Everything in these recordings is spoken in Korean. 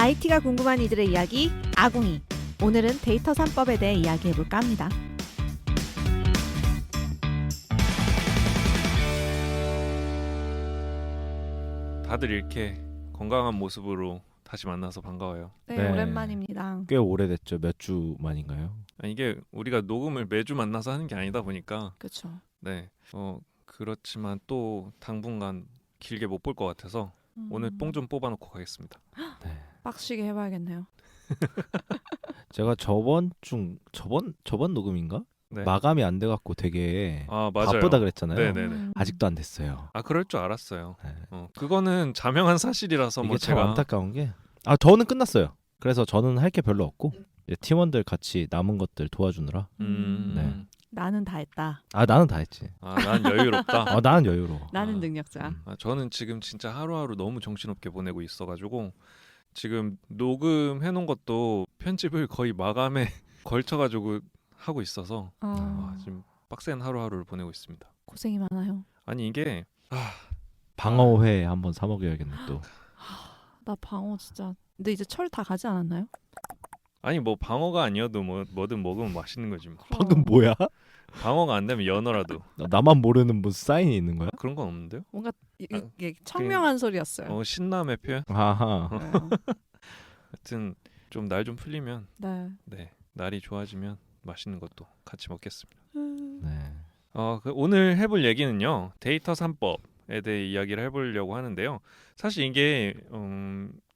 IT가 궁금한 이들의 이야기 아궁이. 오늘은 데이터 3법에 대해 이야기해볼까 합니다. 다들 이렇게 건강한 모습으로 다시 만나서 반가워요. 네, 네. 오랜만입니다. 꽤 오래됐죠. 몇 주 만인가요? 이게 우리가 녹음을 매주 만나서 하는 게 아니다 보니까 그렇죠. 네, 그렇지만 또 당분간 길게 못 볼 것 같아서 오늘 뽕 좀 뽑아놓고 가겠습니다. 네. 빡시게 해봐야겠네요. 제가 저번 녹음인가? 네. 마감이 안 돼갖고 되게 맞아요. 바쁘다 그랬잖아요. 네네네. 아직도 안 됐어요. 그럴 줄 알았어요. 네. 그거는 자명한 사실이라서 이게 뭐 참 제가 안타까운 게 저는 끝났어요. 그래서 저는 할 게 별로 없고 이제 팀원들 같이 남은 것들 도와주느라 네. 나는 다 했다. 나는 다 했지. 난 여유롭다. 나는 여유로워. 나는 능력자. 저는 지금 진짜 하루하루 너무 정신없게 보내고 있어가지고 지금 녹음해놓은 것도 편집을 거의 마감에 걸쳐가지고 하고 있어서 지금 빡센 하루하루를 보내고 있습니다. 고생이 많아요. 아니 이게 방어회 한번 사 먹여야겠네 또. 나 방어 진짜. 근데 이제 철 다 가지 않았나요? 아니 뭐 방어가 아니어도 뭐든 먹으면 맛있는 거지 뭐. 방금 뭐야? 방어가 안 되면 연어라도 나만 모르는 무슨 사인이 있는 거야? 그런 건 없는데요? 뭔가 이게 청명한 소리였어요. 신남의 표현. 아하. 하여튼 좀 날 좀 풀리면 네. 날이 좋아지면 맛있는 것도 같이 먹겠습니다. 네. 오늘 해볼 얘기는요, 데이터 3법에 대해 이야기를 해보려고 하는데요. 사실 이게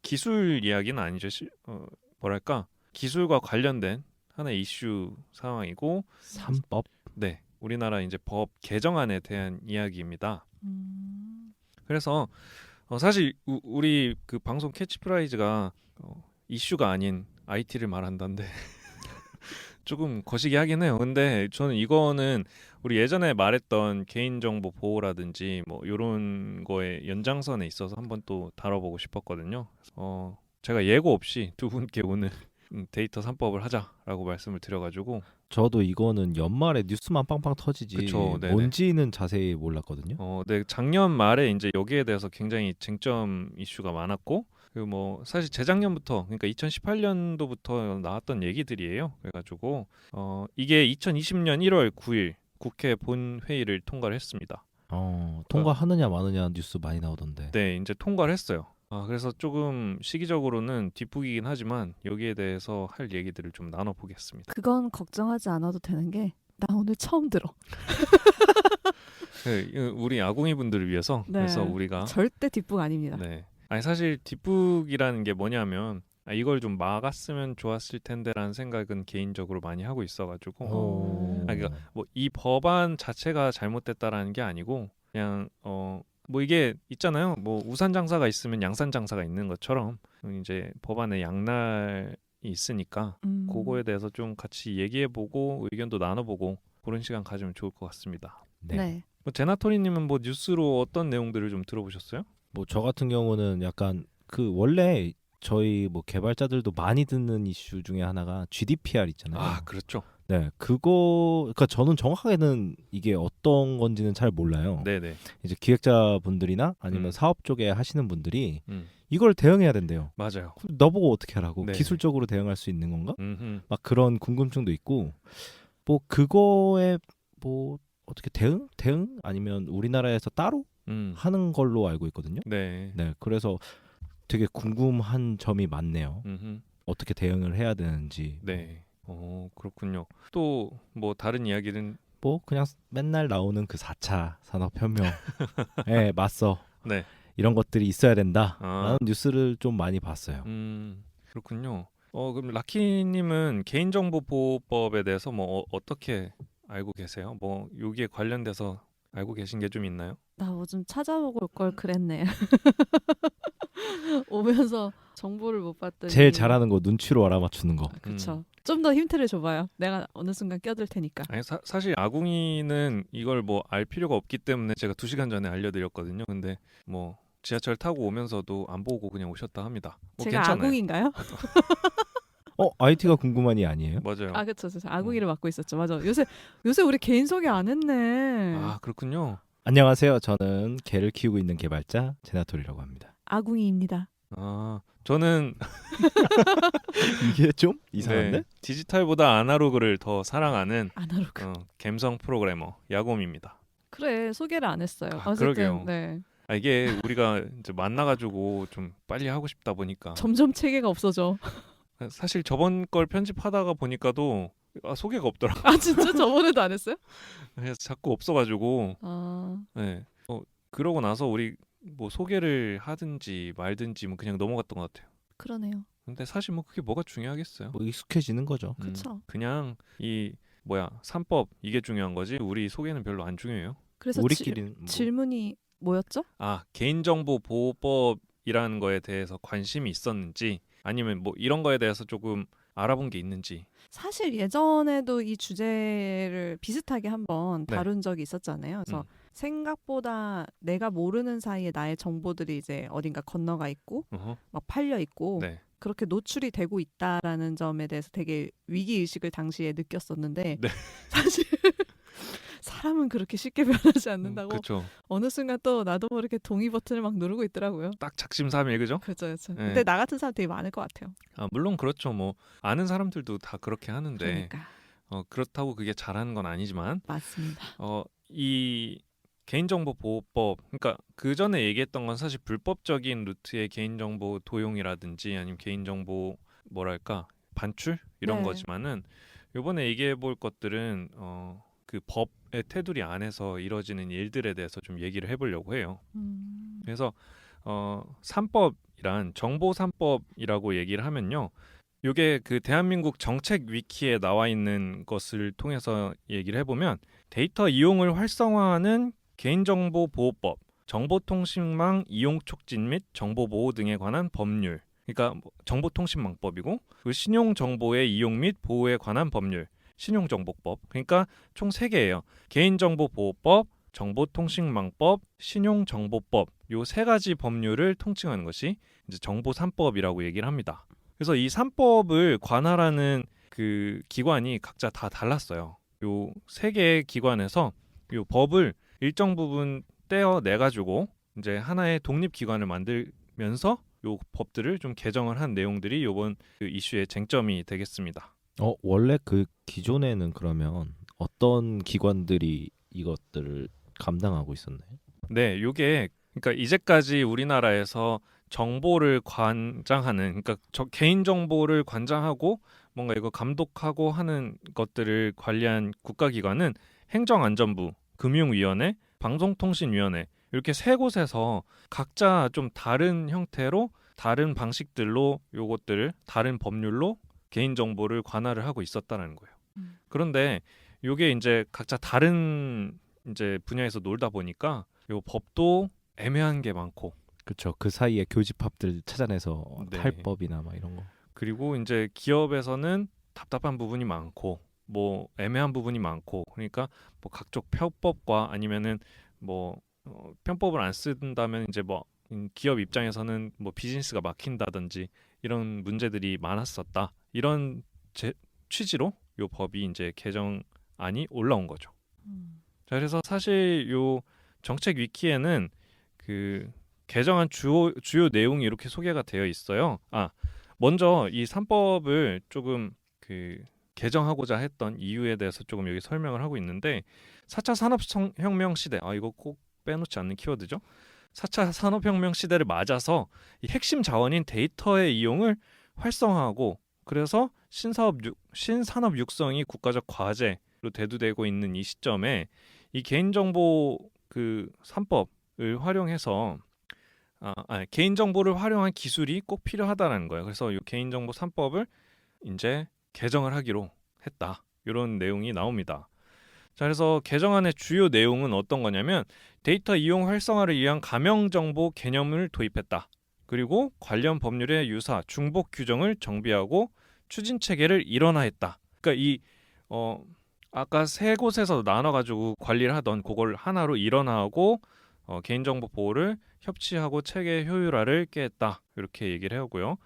기술 이야기는 아니죠. 뭐랄까, 기술과 관련된 하나의 이슈 상황이고 3법? 네, 우리나라 이제 법 개정안에 대한 이야기입니다. 그래서 사실 우리 그 방송 캐치프라이즈가 이슈가 아닌 IT를 말한다는데 조금 거시기 하긴 해요. 근데 저는 이거는 우리 예전에 말했던 개인정보 보호라든지 뭐 이런 거에 연장선에 있어서 한번 또 다뤄보고 싶었거든요. 제가 예고 없이 두 분께 오늘 데이터 3법을 하자라고 말씀을 드려가지고 저도 이거는 연말에 뉴스만 빵빵 터지지 그쵸, 네네. 뭔지는 자세히 몰랐거든요. 네, 작년 말에 이제 여기에 대해서 굉장히 쟁점 이슈가 많았고 그리고 뭐 사실 재작년부터 그러니까 2018년도부터 나왔던 얘기들이에요. 그래가지고 이게 2020년 1월 9일 국회 본회의를 통과를 했습니다. 통과하느냐 마느냐 뉴스 많이 나오던데. 네, 이제 통과를 했어요. 그래서 조금 시기적으로는 뒷북이긴 하지만 여기에 대해서 할 얘기들을 좀 나눠보겠습니다. 그건 걱정하지 않아도 되는 게 나 오늘 처음 들어. 우리 아궁이 분들을 위해서 네. 그래서 우리가 절대 뒷북 아닙니다. 네. 아니 사실 뒷북이라는 게 뭐냐면 이걸 좀 막았으면 좋았을 텐데라는 생각은 개인적으로 많이 하고 있어가지고 그러니까 뭐 이 법안 자체가 잘못됐다라는 게 아니고 그냥 뭐 이게 있잖아요. 뭐 우산 장사가 있으면 양산 장사가 있는 것처럼 이제 법안에 양날이 있으니까 그거에 대해서 좀 같이 얘기해보고 의견도 나눠보고 그런 시간 가지면 좋을 것 같습니다. 네. 제나토리님은 뭐 뉴스로 어떤 내용들을 좀 들어보셨어요? 뭐 저 같은 경우는 약간 그 원래 저희 뭐 개발자들도 많이 듣는 이슈 중에 하나가 GDPR 있잖아요. 그렇죠. 네, 그러니까 저는 정확하게는 이게 어떤 건지는 잘 몰라요. 네네. 이제 기획자분들이나 아니면 사업 쪽에 하시는 분들이 음. 이걸 대응해야 된대요. 맞아요. 너보고 어떻게 하라고? 네. 기술적으로 대응할 수 있는 건가? 음흠. 막 그런 궁금증도 있고 뭐 그거에 뭐 어떻게 대응 아니면 우리나라에서 따로 하는 걸로 알고 있거든요. 네. 네, 그래서 되게 궁금한 점이 많네요. 음흠. 어떻게 대응을 해야 되는지. 네. 그렇군요. 또 뭐 다른 이야기는 뭐 그냥 맨날 나오는 그 4차 산업혁명에 맞서 네. 이런 것들이 있어야 된다라는 뉴스를 좀 많이 봤어요. 그렇군요. 그럼 라키님은 개인정보보호법에 대해서 뭐 어떻게 알고 계세요? 뭐 여기에 관련돼서 알고 계신 게 좀 있나요? 나 뭐 좀 찾아보고 올 걸 그랬네. 오면서 정보를 못 봤더니 제일 잘하는 거 눈치로 알아맞추는 거. 그렇죠. 좀 더 힌트를 줘봐요. 내가 어느 순간 껴들 테니까. 아니 사실 아궁이는 이걸 뭐 알 필요가 없기 때문에 제가 2시간 전에 알려드렸거든요. 근데 뭐 지하철 타고 오면서도 안 보고 그냥 오셨다 합니다. 뭐 제가 괜찮아요. 아궁인가요? IT가 궁금하니 아니에요? 맞아요. 그렇죠. 아궁이를 맡고 있었죠. 맞아. 요새 우리 개인 소개 안 했네. 그렇군요. 안녕하세요. 저는 개를 키우고 있는 개발자 제나토리라고 합니다. 아궁이입니다. 저는 이게 좀 이상한데? 네, 디지털보다 아날로그를 더 사랑하는 아날로그. 감성 프로그래머 야곰입니다. 그래 소개를 안 했어요. 그러게요. 어쨌든 네. 이게 우리가 이제 만나가지고 좀 빨리 하고 싶다 보니까 점점 체계가 없어져. 사실 저번 걸 편집하다가 보니까도 소개가 없더라고. 아 진짜 저번에도 안 했어요? 그래서 자꾸 없어가지고 네. 그러고 나서 우리 뭐 소개를 하든지 말든지 뭐 그냥 넘어갔던 것 같아요. 그러네요. 근데 사실 뭐 그게 뭐가 중요하겠어요. 뭐 익숙해지는 거죠. 그쵸. 그냥 이 3법 이게 중요한 거지 우리 소개는 별로 안 중요해요. 그래서 우리끼리는 뭐. 질문이 뭐였죠? 개인정보 보호법이라는 거에 대해서 관심이 있었는지 아니면 뭐 이런 거에 대해서 조금 알아본 게 있는지. 사실 예전에도 이 주제를 비슷하게 한번 네. 다룬 적이 있었잖아요. 그래서 생각보다 내가 모르는 사이에 나의 정보들이 이제 어딘가 건너가 있고 막 팔려 있고 네. 그렇게 노출이 되고 있다라는 점에 대해서 되게 위기 의식을 당시에 느꼈었는데 네. 사실 사람은 그렇게 쉽게 변하지 않는다고 그렇죠. 어느 순간 또 나도 모르게 동의 버튼을 막 누르고 있더라고요. 딱 작심삼일 그죠? 그렇죠, 그렇죠. 네. 근데 나 같은 사람 되게 많을 것 같아요. 물론 그렇죠. 뭐 아는 사람들도 다 그렇게 하는데 그러니까 그렇다고 그게 잘하는 건 아니지만 맞습니다. 이 개인정보 보호법 그러니까 그 전에 얘기했던 건 사실 불법적인 루트의 개인정보 도용이라든지 아니면 개인정보 뭐랄까 반출 이런 네. 거지만은 이번에 얘기해 볼 것들은 그 법의 테두리 안에서 이뤄지는 일들에 대해서 좀 얘기를 해보려고 해요. 그래서 3법이란 정보 3법이라고 얘기를 하면요. 이게 그 대한민국 정책 위키에 나와 있는 것을 통해서 얘기를 해보면 데이터 이용을 활성화하는 개인정보 보호법, 정보통신망 이용 촉진 및 정보보호 등에 관한 법률, 그러니까 정보통신망법이고 그 신용정보의 이용 및 보호에 관한 법률, 신용정보법, 그러니까 총 3개예요. 개인정보보호법, 정보통신망법, 신용정보법 요 3가지 법률을 통칭하는 것이 이제 정보 3법이라고 얘기를 합니다. 그래서 이 3법을 관할하는 그 기관이 각자 다 달랐어요. 요 3개의 기관에서 요 법을 일정 부분 떼어내 가지고 이제 하나의 독립 기관을 만들면서 요 법들을 좀 개정을 한 내용들이 요번 그 이슈의 쟁점이 되겠습니다. 원래 그 기존에는 그러면 어떤 기관들이 이것들을 감당하고 있었나요? 네, 요게 그러니까 이제까지 우리나라에서 정보를 관장하는 그러니까 개인 정보를 관장하고 뭔가 이거 감독하고 하는 것들을 관리한 국가기관은 행정안전부, 금융위원회, 방송통신위원회 이렇게 3곳에서 각자 좀 다른 형태로 다른 방식들로 요것들을 다른 법률로 개인정보를 관할을 하고 있었다는 거예요. 그런데 요게 이제 각자 다른 이제 분야에서 놀다 보니까 요 법도 애매한 게 많고 그렇죠. 그 사이에 교집합들 찾아내서 네. 탈법이나 막 이런 거. 그리고 이제 기업에서는 답답한 부분이 많고 뭐 애매한 부분이 많고 그러니까 뭐 각종 편법과 아니면은 뭐 편법을 안 쓴다면 이제 뭐 기업 입장에서는 뭐 비즈니스가 막힌다든지 이런 문제들이 많았었다. 이런 취지로 요 법이 이제 개정안이 올라온 거죠. 자, 그래서 사실 요 정책 위키에는 그 개정안 주요 내용이 이렇게 소개가 되어 있어요. 먼저 이 3법을 조금 그 개정하고자 했던 이유에 대해서 조금 여기 설명을 하고 있는데 4차 산업혁명 시대, 이거 꼭 빼놓지 않는 키워드죠. 4차 산업혁명 시대를 맞아서 이 핵심 자원인 데이터의 이용을 활성화하고 그래서 신산업 육성이 국가적 과제로 대두되고 있는 이 시점에 이 개인정보 그 3법을 활용해서 개인정보를 활용한 기술이 꼭 필요하다는 거예요. 그래서 이 개인정보 3법을 이제 개정을 하기로 했다. 이런 내용이 나옵니다. 자, 그래서 개정안의 주요 내용은 어떤 거냐면 데이터 이용 활성화를 위한 가명정보 개념을 도입했다. 그리고 관련 법률의 유사, 중복 규정을 정비하고 추진 체계를 일원화했다. 그러니까 아까 3곳에서 나눠가지고 관리를 하던 그걸 하나로 일원화하고 개인정보 보호를 협치하고 체계 효율화를 꾀했다. 이렇게 얘기를 하고요.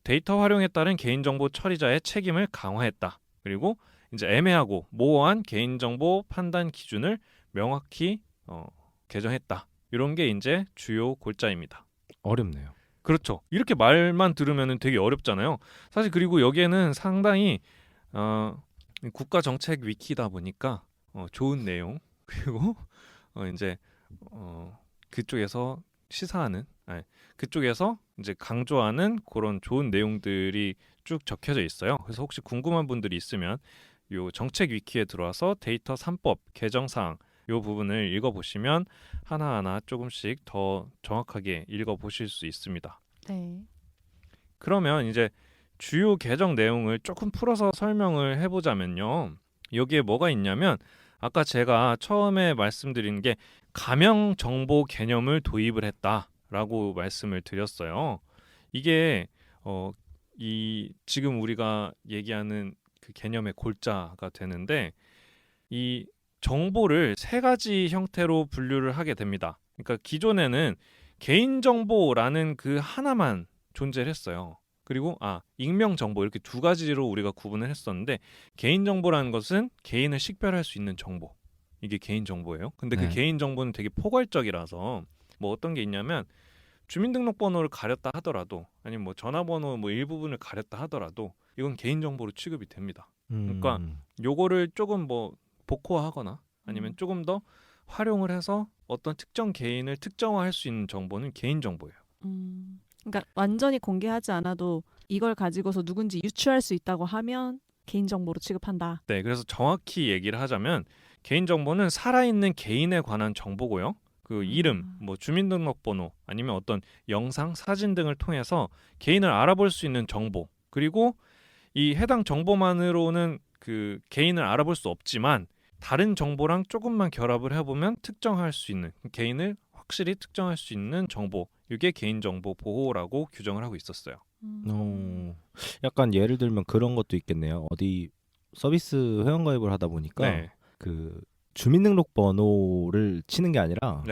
데이터 활용에 따른 개인정보 처리자의 책임을 강화했다. 그리고 이제 애매하고 모호한 개인정보 판단 기준을 명확히 개정했다. 이런 게 이제 주요 골자입니다. 어렵네요. 그렇죠. 이렇게 말만 들으면 되게 어렵잖아요. 사실 그리고 여기에는 상당히 국가 정책 위키다 보니까 좋은 내용 그리고 이제 그쪽에서 시사하는 그쪽에서 이제 강조하는 그런 좋은 내용들이 쭉 적혀져 있어요. 그래서 혹시 궁금한 분들이 있으면 요 정책 위키에 들어와서 데이터 3법 개정 사항 요 부분을 읽어보시면 하나하나 조금씩 더 정확하게 읽어보실 수 있습니다. 네. 그러면 이제 주요 개정 내용을 조금 풀어서 설명을 해보자면요. 여기에 뭐가 있냐면 아까 제가 처음에 말씀드린 게 가명 정보 개념을 도입을 했다라고 말씀을 드렸어요. 이게 이 지금 우리가 얘기하는 그 개념의 골자가 되는데 이 정보를 세 가지 형태로 분류를 하게 됩니다. 그러니까 기존에는 개인정보라는 그 하나만 존재를 했어요. 그리고 익명정보 이렇게 두 가지로 우리가 구분을 했었는데 개인정보라는 것은 개인을 식별할 수 있는 정보. 이게 개인정보예요. 근데 그 개인정보는 되게 포괄적이라서 뭐 어떤 게 있냐면 주민등록번호를 가렸다 하더라도 아니면 뭐 전화번호 뭐 일부분을 가렸다 하더라도 이건 개인정보로 취급이 됩니다. 그러니까 요거를 조금 뭐 복호화하거나 아니면 조금 더 활용을 해서 어떤 특정 개인을 특정화할 수 있는 정보는 개인정보예요. 그러니까 완전히 공개하지 않아도 이걸 가지고서 누군지 유추할 수 있다고 하면 개인정보로 취급한다. 네, 그래서 정확히 얘기를 하자면 개인정보는 살아있는 개인에 관한 정보고요. 그 이름, 뭐 주민등록번호 아니면 어떤 영상, 사진 등을 통해서 개인을 알아볼 수 있는 정보 그리고 이 해당 정보만으로는 그 개인을 알아볼 수 없지만 다른 정보랑 조금만 결합을 해보면 특정할 수 있는 개인을 확실히 특정할 수 있는 정보 이게 개인정보 보호라고 규정을 하고 있었어요. 약간 예를 들면 그런 것도 있겠네요. 어디 서비스 회원가입을 하다 보니까 그 주민등록번호를 치는 게 아니라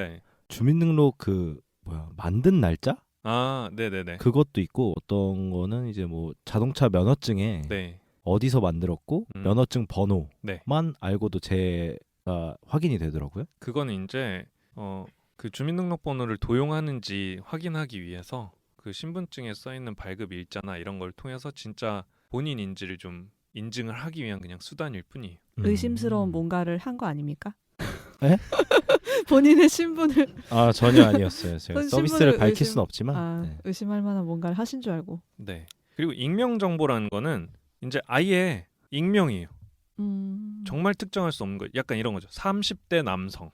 주민등록 만든 날짜? 네네네. 그것도 있고 어떤 거는 이제 뭐 자동차 면허증에 어디서 만들었고 면허증 번호만 알고도 제가 확인이 되더라고요. 그거는 이제 그 주민등록번호를 도용하는지 확인하기 위해서 그 신분증에 써 있는 발급 일자나 이런 걸 통해서 진짜 본인 인지를 좀 인증을 하기 위한 그냥 수단일 뿐이에요. 의심스러운 뭔가를 한 거 아닙니까? 에? 본인의 신분을 전혀 아니었어요. 제가 서비스를 밝힐 수는 없지만 의심할 만한 뭔가를 하신 줄 알고. 네. 그리고 익명 정보라는 거는 이제 아예 익명이에요. 정말 특정할 수 없는 거. 약간 이런 거죠. 30대 남성.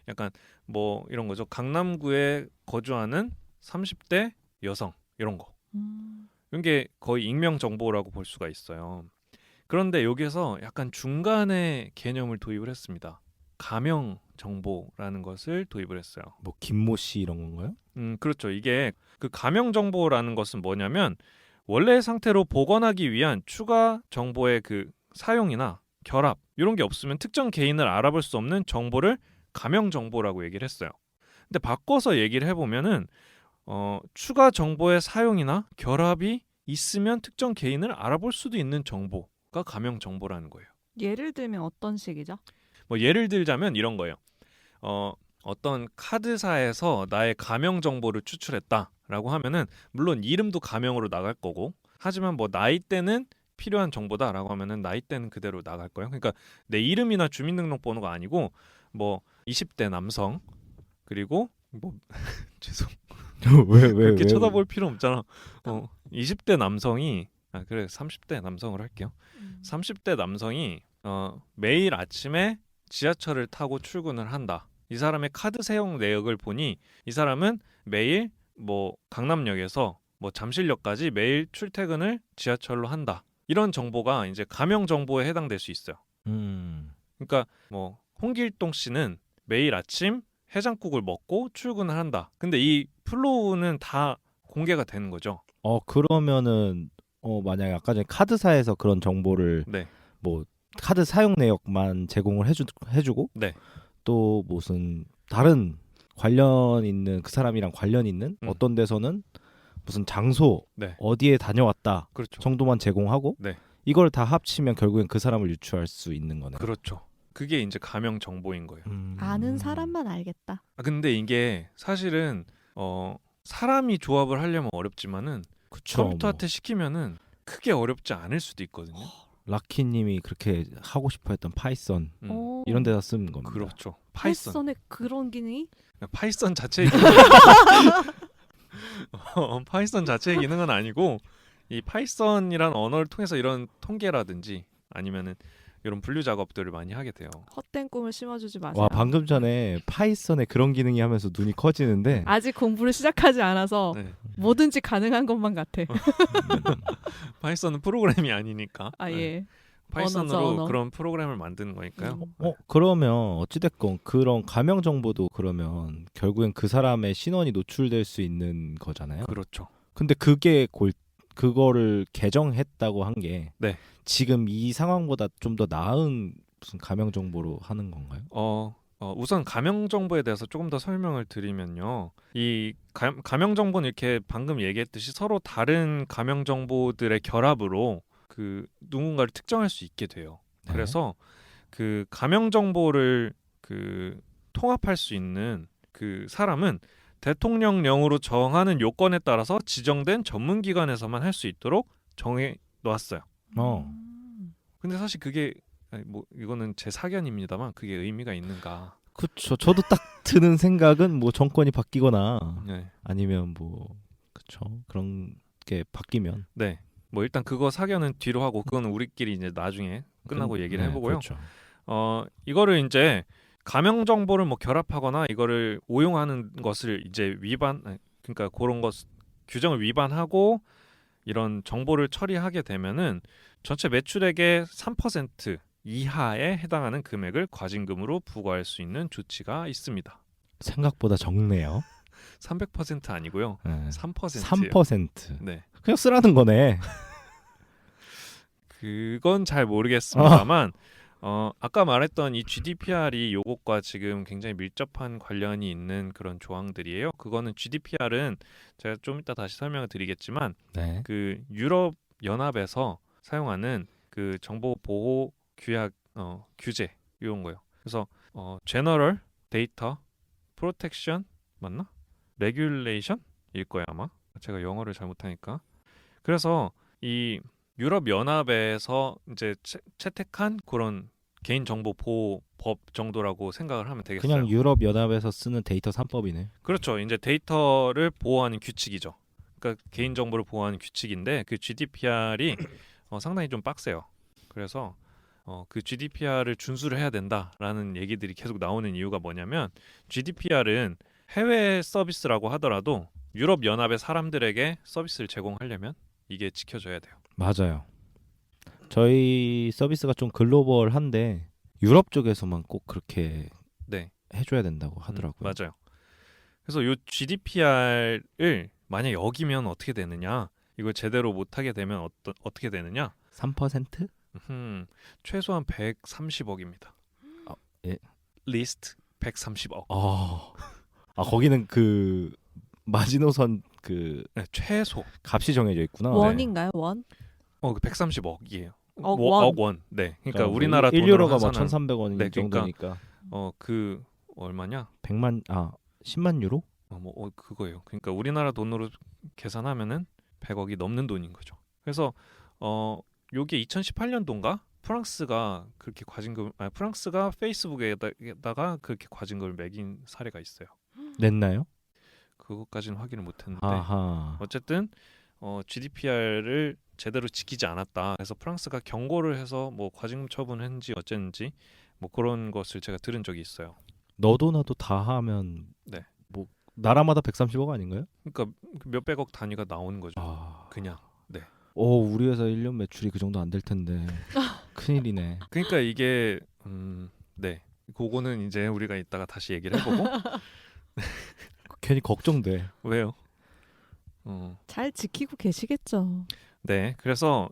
약간 뭐 이런 거죠. 강남구에 거주하는 30대 여성 이런 거. 이런 게 거의 익명 정보라고 볼 수가 있어요. 그런데 여기서 약간 중간에 개념을 도입을 했습니다. 가명 정보라는 것을 도입을 했어요. 뭐 김모 씨 이런 건가요? 그렇죠. 이게 그 가명 정보라는 것은 뭐냐면 원래 상태로 복원하기 위한 추가 정보의 그 사용이나 결합 이런 게 없으면 특정 개인을 알아볼 수 없는 정보를 가명 정보라고 얘기를 했어요. 근데 바꿔서 얘기를 해보면은 추가 정보의 사용이나 결합이 있으면 특정 개인을 알아볼 수도 있는 정보가 가명 정보라는 거예요. 예를 들면 어떤 식이죠? 뭐 예를 들자면 이런 거예요. 어떤 카드사에서 나의 가명 정보를 추출했다라고 하면은 물론 이름도 가명으로 나갈 거고 하지만 뭐 나이대는 필요한 정보다라고 하면은 나이대는 그대로 나갈 거예요. 그러니까 내 이름이나 주민등록번호가 아니고 뭐 20대 남성 그리고 뭐 죄송 왜 그렇게 쳐다볼 필요 없잖아. 20대 남성이 그래 30대 남성으로 할게요. 30대 남성이 매일 아침에 지하철을 타고 출근을 한다. 이 사람의 카드 사용 내역을 보니 이 사람은 매일 뭐 강남역에서 뭐 잠실역까지 매일 출퇴근을 지하철로 한다. 이런 정보가 이제 가명 정보에 해당될 수 있어요. 그러니까 뭐 홍길동 씨는 매일 아침 해장국을 먹고 출근을 한다. 근데 이 플로우는 다 공개가 되는 거죠. 그러면은 만약에 아까 전에 카드사에서 그런 정보를 뭐 카드 사용 내역만 제공을 해주고 또 무슨 다른 관련 있는 그 사람이랑 관련 있는 어떤 데서는 무슨 장소 어디에 다녀왔다 정도만 제공하고 이걸 다 합치면 결국엔 그 사람을 유추할 수 있는 거네요. 그렇죠. 그게 이제 가명 정보인 거예요. 아는 사람만 알겠다. 근데 이게 사실은 사람이 조합을 하려면 어렵지만은 그쵸, 컴퓨터한테 시키면은 크게 어렵지 않을 수도 있거든요. 라키님이 그렇게 하고 싶어했던 파이썬 이런 데다 쓰는 겁니다. 그렇죠. 파이썬에 그런 기능이? 파이썬 자체의 파이썬 자체의 기능은 아니고 이 파이썬이란 언어를 통해서 이런 통계라든지 아니면은 이런 분류 작업들을 많이 하게 돼요. 헛된 꿈을 심어주지 마세요. 와, 방금 전에 파이썬에 그런 기능이 하면서 눈이 커지는데 아직 공부를 시작하지 않아서 네. 뭐든지 가능한 것만 같아. 파이썬은 프로그램이 아니니까. 아 예. 파이썬으로 언어죠, 언어. 그런 프로그램을 만드는 거니까요. 그러면 어찌됐건 그런 가명 정보도 그러면 결국엔 그 사람의 신원이 노출될 수 있는 거잖아요. 그렇죠. 근데 그거를 개정했다고 한 게 네. 지금 이 상황보다 좀 더 나은 무슨 가명 정보로 하는 건가요? 우선 가명 정보에 대해서 조금 더 설명을 드리면요. 이 가명 정보는 이렇게 방금 얘기했듯이 서로 다른 가명 정보들의 결합으로 그 누군가를 특정할 수 있게 돼요. 네. 그래서 그 가명 정보를 그 통합할 수 있는 그 사람은 대통령령으로 정하는 요건에 따라서 지정된 전문 기관에서만 할 수 있도록 정해 놓았어요. 근데 사실 그게 뭐 이거는 제 사견입니다만 그게 의미가 있는가? 그렇죠. 저도 딱 드는 생각은 뭐 정권이 바뀌거나 네. 아니면 뭐 그렇죠. 그런 게 바뀌면 네. 뭐 일단 그거 사견은 뒤로 하고 그거는 우리끼리 이제 나중에 끝나고 얘기를 해보고요. 그렇죠. 이거를 이제 가명 정보를 뭐 결합하거나 이거를 오용하는 것을 이제 그러니까 그런 것 규정을 위반하고 이런 정보를 처리하게 되면은 전체 매출액의 3% 이하에 해당하는 금액을 과징금으로 부과할 수 있는 조치가 있습니다. 생각보다 적네요. 300% 아니고요. 네. 3%예요. 3%. 네. 그냥 쓰라는 거네. 그건 잘 모르겠습니다만 아까 말했던 이 GDPR이 요것과 지금 굉장히 밀접한 관련이 있는 그런 조항들이에요. 그거는 GDPR은 제가 좀 이따 다시 설명을 드리겠지만 네. 그 유럽 연합에서 사용하는 그 정보 보호 규약 규제 이런 거요. 그래서 General Data Protection 맞나? Regulation일 거야 아마. 제가 영어를 잘못하니까. 그래서 이 유럽 연합에서 이제 채택한 그런 개인 정보 보호 법 정도라고 생각을 하면 되겠어요. 그냥 유럽 연합에서 쓰는 데이터 3법이네. 그렇죠. 이제 데이터를 보호하는 규칙이죠. 그러니까 개인 정보를 보호하는 규칙인데 그 GDPR이 상당히 좀 빡세요. 그래서 그 GDPR을 준수를 해야 된다라는 얘기들이 계속 나오는 이유가 뭐냐면 GDPR은 해외 서비스라고 하더라도 유럽 연합의 사람들에게 서비스를 제공하려면 이게 지켜져야 돼요. 맞아요. 저희 서비스가 좀 글로벌한데 유럽 쪽에서만 꼭 그렇게 네. 해줘야 된다고 하더라고요. 맞아요. 그래서 이 GDPR을 만약 어기면 어떻게 되느냐? 이걸 제대로 못하게 되면 어떻게 되느냐? 3%? 최소한 130억입니다. 예. 리스트 130억. 거기는 그 마지노선 그 네, 최소 값이 정해져 있구나. 원인가요? 원? 그 130억이에요. 억 원. 네. 그러니까 우리나라 1유로가 돈으로 뭐 1,300원 네, 이 정도니까. 그 얼마냐? 10만 유로? 그거예요. 그러니까 우리나라 돈으로 계산하면은 100억이 넘는 돈인 거죠. 그래서 요게 2018년도인가? 프랑스가 페이스북에다가 그렇게 과징금을 매긴 사례가 있어요. 냈나요? 그것까지는 확인을 못했는데 어쨌든 GDPR을 제대로 지키지 않았다. 그래서 프랑스가 경고를 해서 뭐 과징금 처분했는지 어쨌는지 뭐 그런 것을 제가 들은 적이 있어요. 너도 나도 다 하면 네. 뭐 나라마다 130억 아닌가요? 그러니까 몇백억 단위가 나오는 거죠. 그냥. 네. 우리 회사 1년 매출이 그 정도 안 될 텐데 큰일이네. 그러니까 이게 네. 그거는 이제 우리가 이따가 다시 얘기를 해보고. 괜히 걱정돼. 왜요? 잘 지키고 계시겠죠. 네, 그래서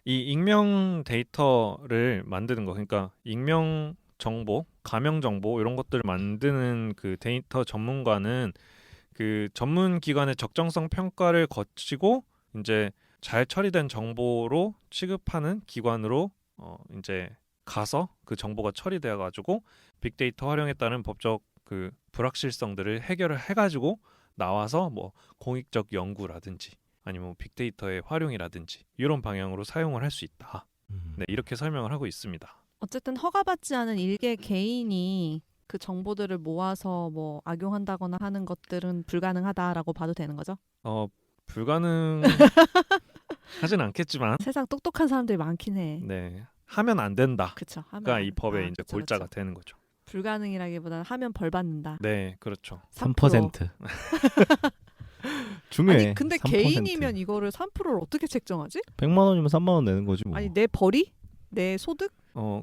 이 익명 데이터를 만드는 거, 그러니까 익명 정보, 가명 정보 이런 것들을 만드는 그 데이터 전문가는 그 전문 기관의 적정성 평가를 거치고 이제 잘 처리된 정보로 취급하는 기관으로 이제 가서 그 정보가 처리되어 가지고 빅데이터 활용에 따른 법적 그 불확실성들을 해결을 해가지고 나와서 뭐 공익적 연구라든지 아니면 빅데이터의 활용이라든지 이런 방향으로 사용을 할 수 있다. 네, 이렇게 설명을 하고 있습니다. 어쨌든 허가받지 않은 일개 개인이 그 정보들을 모아서 뭐 악용한다거나 하는 것들은 불가능하다라고 봐도 되는 거죠? 불가능 하진 않겠지만 세상 똑똑한 사람들이 많긴 해. 네, 하면 안 된다. 그쵸. 그러니까 이 법의 이제 골자가 되는 거죠. 불가능이라기보다는 하면 벌 받는다. 네, 그렇죠. 3%. 중요해. 아니 근데 3%. 개인이면 이거를 3%를 어떻게 책정하지? 100만 원이면 3만 원 내는 거지 뭐. 아니 내 벌이? 내 소득?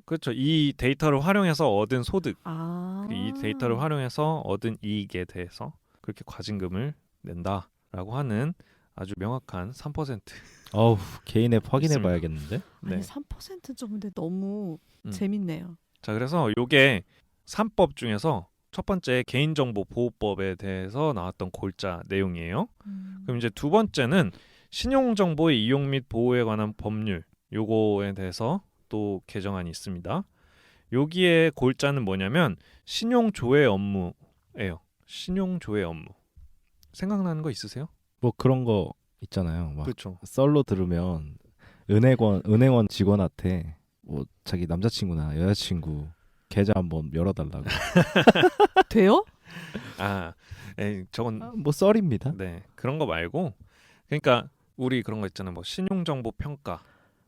그렇죠. 이 데이터를 활용해서 얻은 소득, 아. 이 데이터를 활용해서 얻은 이익에 대해서 그렇게 과징금을 낸다라고 하는 아주 명확한 3%. 어우, 개인 앱 확인해 봐야겠는데. 아니 네. 3%는 좀 근데 너무 재밌네요. 자, 그래서 요게 3법 중에서 첫 번째 개인정보보호법에 대해서 나왔던 골자 내용이에요. 그럼 이제 두 번째는 신용정보의 이용 및 보호에 관한 법률, 요거에 대해서 또 개정안이 있습니다. 여기에 골자는 뭐냐면 신용조회 업무예요. 신용조회 업무. 생각나는 거 있으세요? 뭐 그런 거 있잖아요. 막 그렇죠. 썰로 들으면 은행원 직원한테 뭐 자기 남자친구나 여자친구 계좌 한번 열어달라고. 돼요? 저건 뭐 썰입니다. 네, 그런 거 말고 그러니까 우리 그런 거 있잖아요. 뭐 신용정보 평가,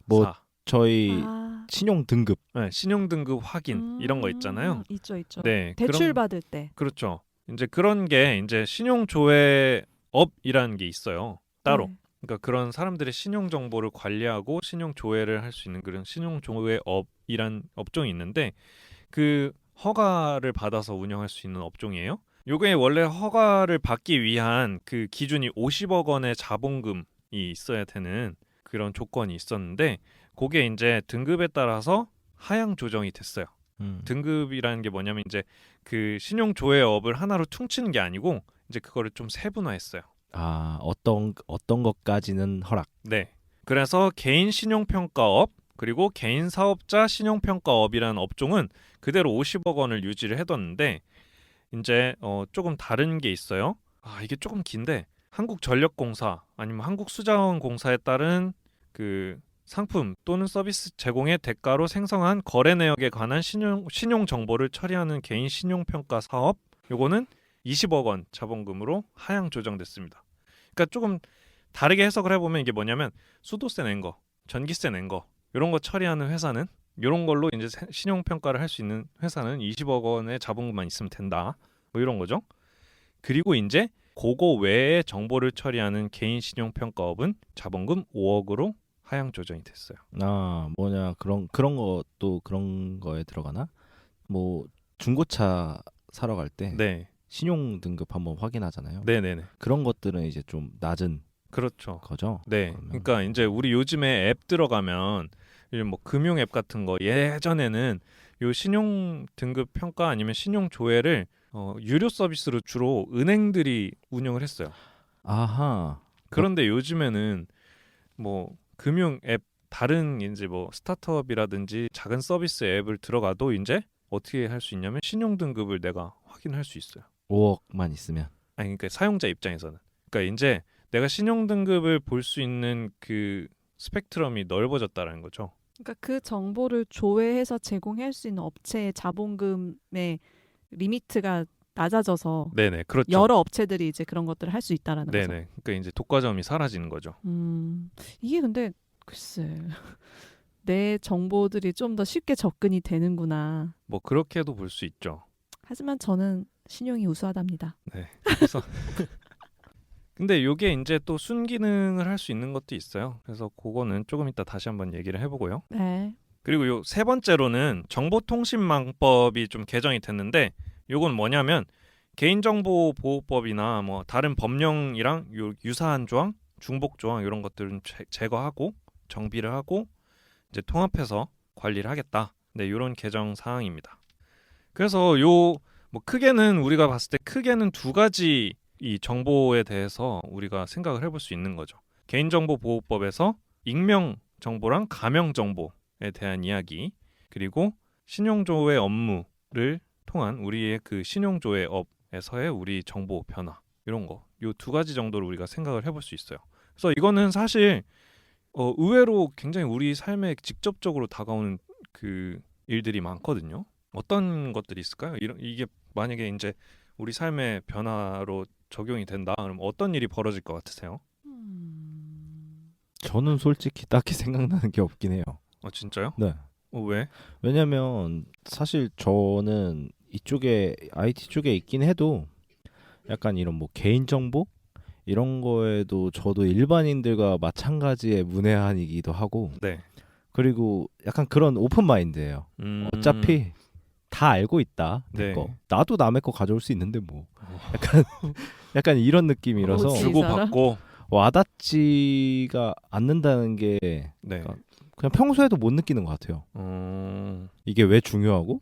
뭐 저희 신용 등급, 네, 신용 등급 확인 이런 거 있잖아요. 있죠. 네, 대출 받을 때. 그렇죠. 이제 그런 게 이제 신용조회업이라는 게 있어요. 따로. 네. 그러니까 그런 사람들의 신용 정보를 관리하고 신용 조회를 할 수 있는 그런 신용 조회업이란 업종이 있는데 그 허가를 받아서 운영할 수 있는 업종이에요. 요게 원래 허가를 받기 위한 그 기준이 50억 원의 자본금이 있어야 되는 그런 조건이 있었는데 그게 이제 등급에 따라서 하향 조정이 됐어요. 등급이라는 게 뭐냐면 이제 그 신용 조회업을 하나로 퉁치는 게 아니고 이제 그거를 좀 세분화했어요. 어떤 것까지는 허락. 네. 그래서 개인 신용평가업 그리고 개인 사업자 신용평가업이라는 업종은 그대로 50억 원을 유지를 해뒀는데 이제 조금 다른 게 있어요. 이게 조금 긴데 한국전력공사 아니면 한국수자원공사에 따른 그 상품 또는 서비스 제공의 대가로 생성한 거래 내역에 관한 신용 정보를 처리하는 개인 신용평가 사업 요거는 20억 원 자본금으로 하향 조정됐습니다. 그러니까 조금 다르게 해석을 해보면 이게 뭐냐면 수도세 낸 거, 전기세 낸 거 이런 거 처리하는 회사는 이런 걸로 이제 신용평가를 할 수 있는 회사는 20억 원의 자본금만 있으면 된다. 뭐 이런 거죠. 그리고 이제 그거 외에 정보를 처리하는 개인 신용평가업은 자본금 5억으로 하향 조정이 됐어요. 그런 것도 그런 거에 들어가나? 뭐 중고차 사러 갈 때 네. 신용 등급 한번 확인하잖아요. 네네네. 그런 것들은 이제 좀 낮은 그렇죠. 거죠. 네. 그러면. 그러니까 이제 우리 요즘에 앱 들어가면 뭐 금융 앱 같은 거 예전에는 요 신용 등급 평가 아니면 신용 조회를 유료 서비스로 주로 은행들이 운영을 했어요. 아하. 그런데 요즘에는 뭐 금융 앱 다른 이제 뭐 스타트업이라든지 작은 서비스 앱을 들어가도 이제 어떻게 할 수 있냐면 신용 등급을 내가 확인할 수 있어요. 5억만 있으면. 그러니까 사용자 입장에서는. 그러니까 이제 내가 신용 등급을 볼 수 있는 그 스펙트럼이 넓어졌다라는 거죠. 그러니까 그 정보를 조회해서 제공할 수 있는 업체의 자본금의 리미트가 낮아져서 네네, 그렇죠. 여러 업체들이 이제 그런 것들을 할 수 있다라는 거죠. 네네. 그러니까 이제 독과점이 사라지는 거죠. 이게 근데 글쎄 내 정보들이 좀 더 쉽게 접근이 되는구나. 뭐 그렇게도 볼 수 있죠. 하지만 저는 신용이 우수하답니다. 네. 그래서 근데 요게 이제 또 순기능을 할 수 있는 것도 있어요. 그래서 그거는 조금 이따 다시 한번 얘기를 해보고요. 네. 그리고 요 세 번째로는 정보통신망법이 좀 개정이 됐는데 요건 뭐냐면 개인정보보호법이나 뭐 다른 법령이랑 요 유사한 조항, 중복 조항 이런 것들은 제거하고 정비를 하고 이제 통합해서 관리를 하겠다. 네, 이런 개정 사항입니다. 그래서 요 뭐 크게는 우리가 봤을 때 크게는 두 가지 이 정보에 대해서 우리가 생각을 해볼 수 있는 거죠. 개인정보보호법에서 익명 정보랑 가명 정보에 대한 이야기, 그리고 신용조회 업무를 통한 우리의 그 신용조회 업에서의 우리 정보 변화 이런 거, 요 두 가지 정도로 우리가 생각을 해볼 수 있어요. 그래서 이거는 사실 의외로 굉장히 우리 삶에 직접적으로 다가오는 그 일들이 많거든요. 어떤 것들이 있을까요? 이게 만약에 이제 우리 삶의 변화로 적용이 된다. 그럼 어떤 일이 벌어질 것 같으세요? 저는 솔직히 딱히 생각나는 게 없긴 해요. 진짜요? 네. 왜? 왜냐면 사실 저는 이쪽에 IT 쪽에 있긴 해도 약간 이런 뭐 개인 정보 이런 거에도 저도 일반인들과 마찬가지의 문외한이기도 하고. 네. 그리고 약간 그런 오픈 마인드예요. 어차피 다 알고 있다. 내 네. 거. 나도 남의 거 가져올 수 있는데 뭐. 약간 이런 느낌이라서 주고받고 와닿지가 않는다는 게 네. 그냥 평소에도 못 느끼는 것 같아요. 이게 왜 중요하고?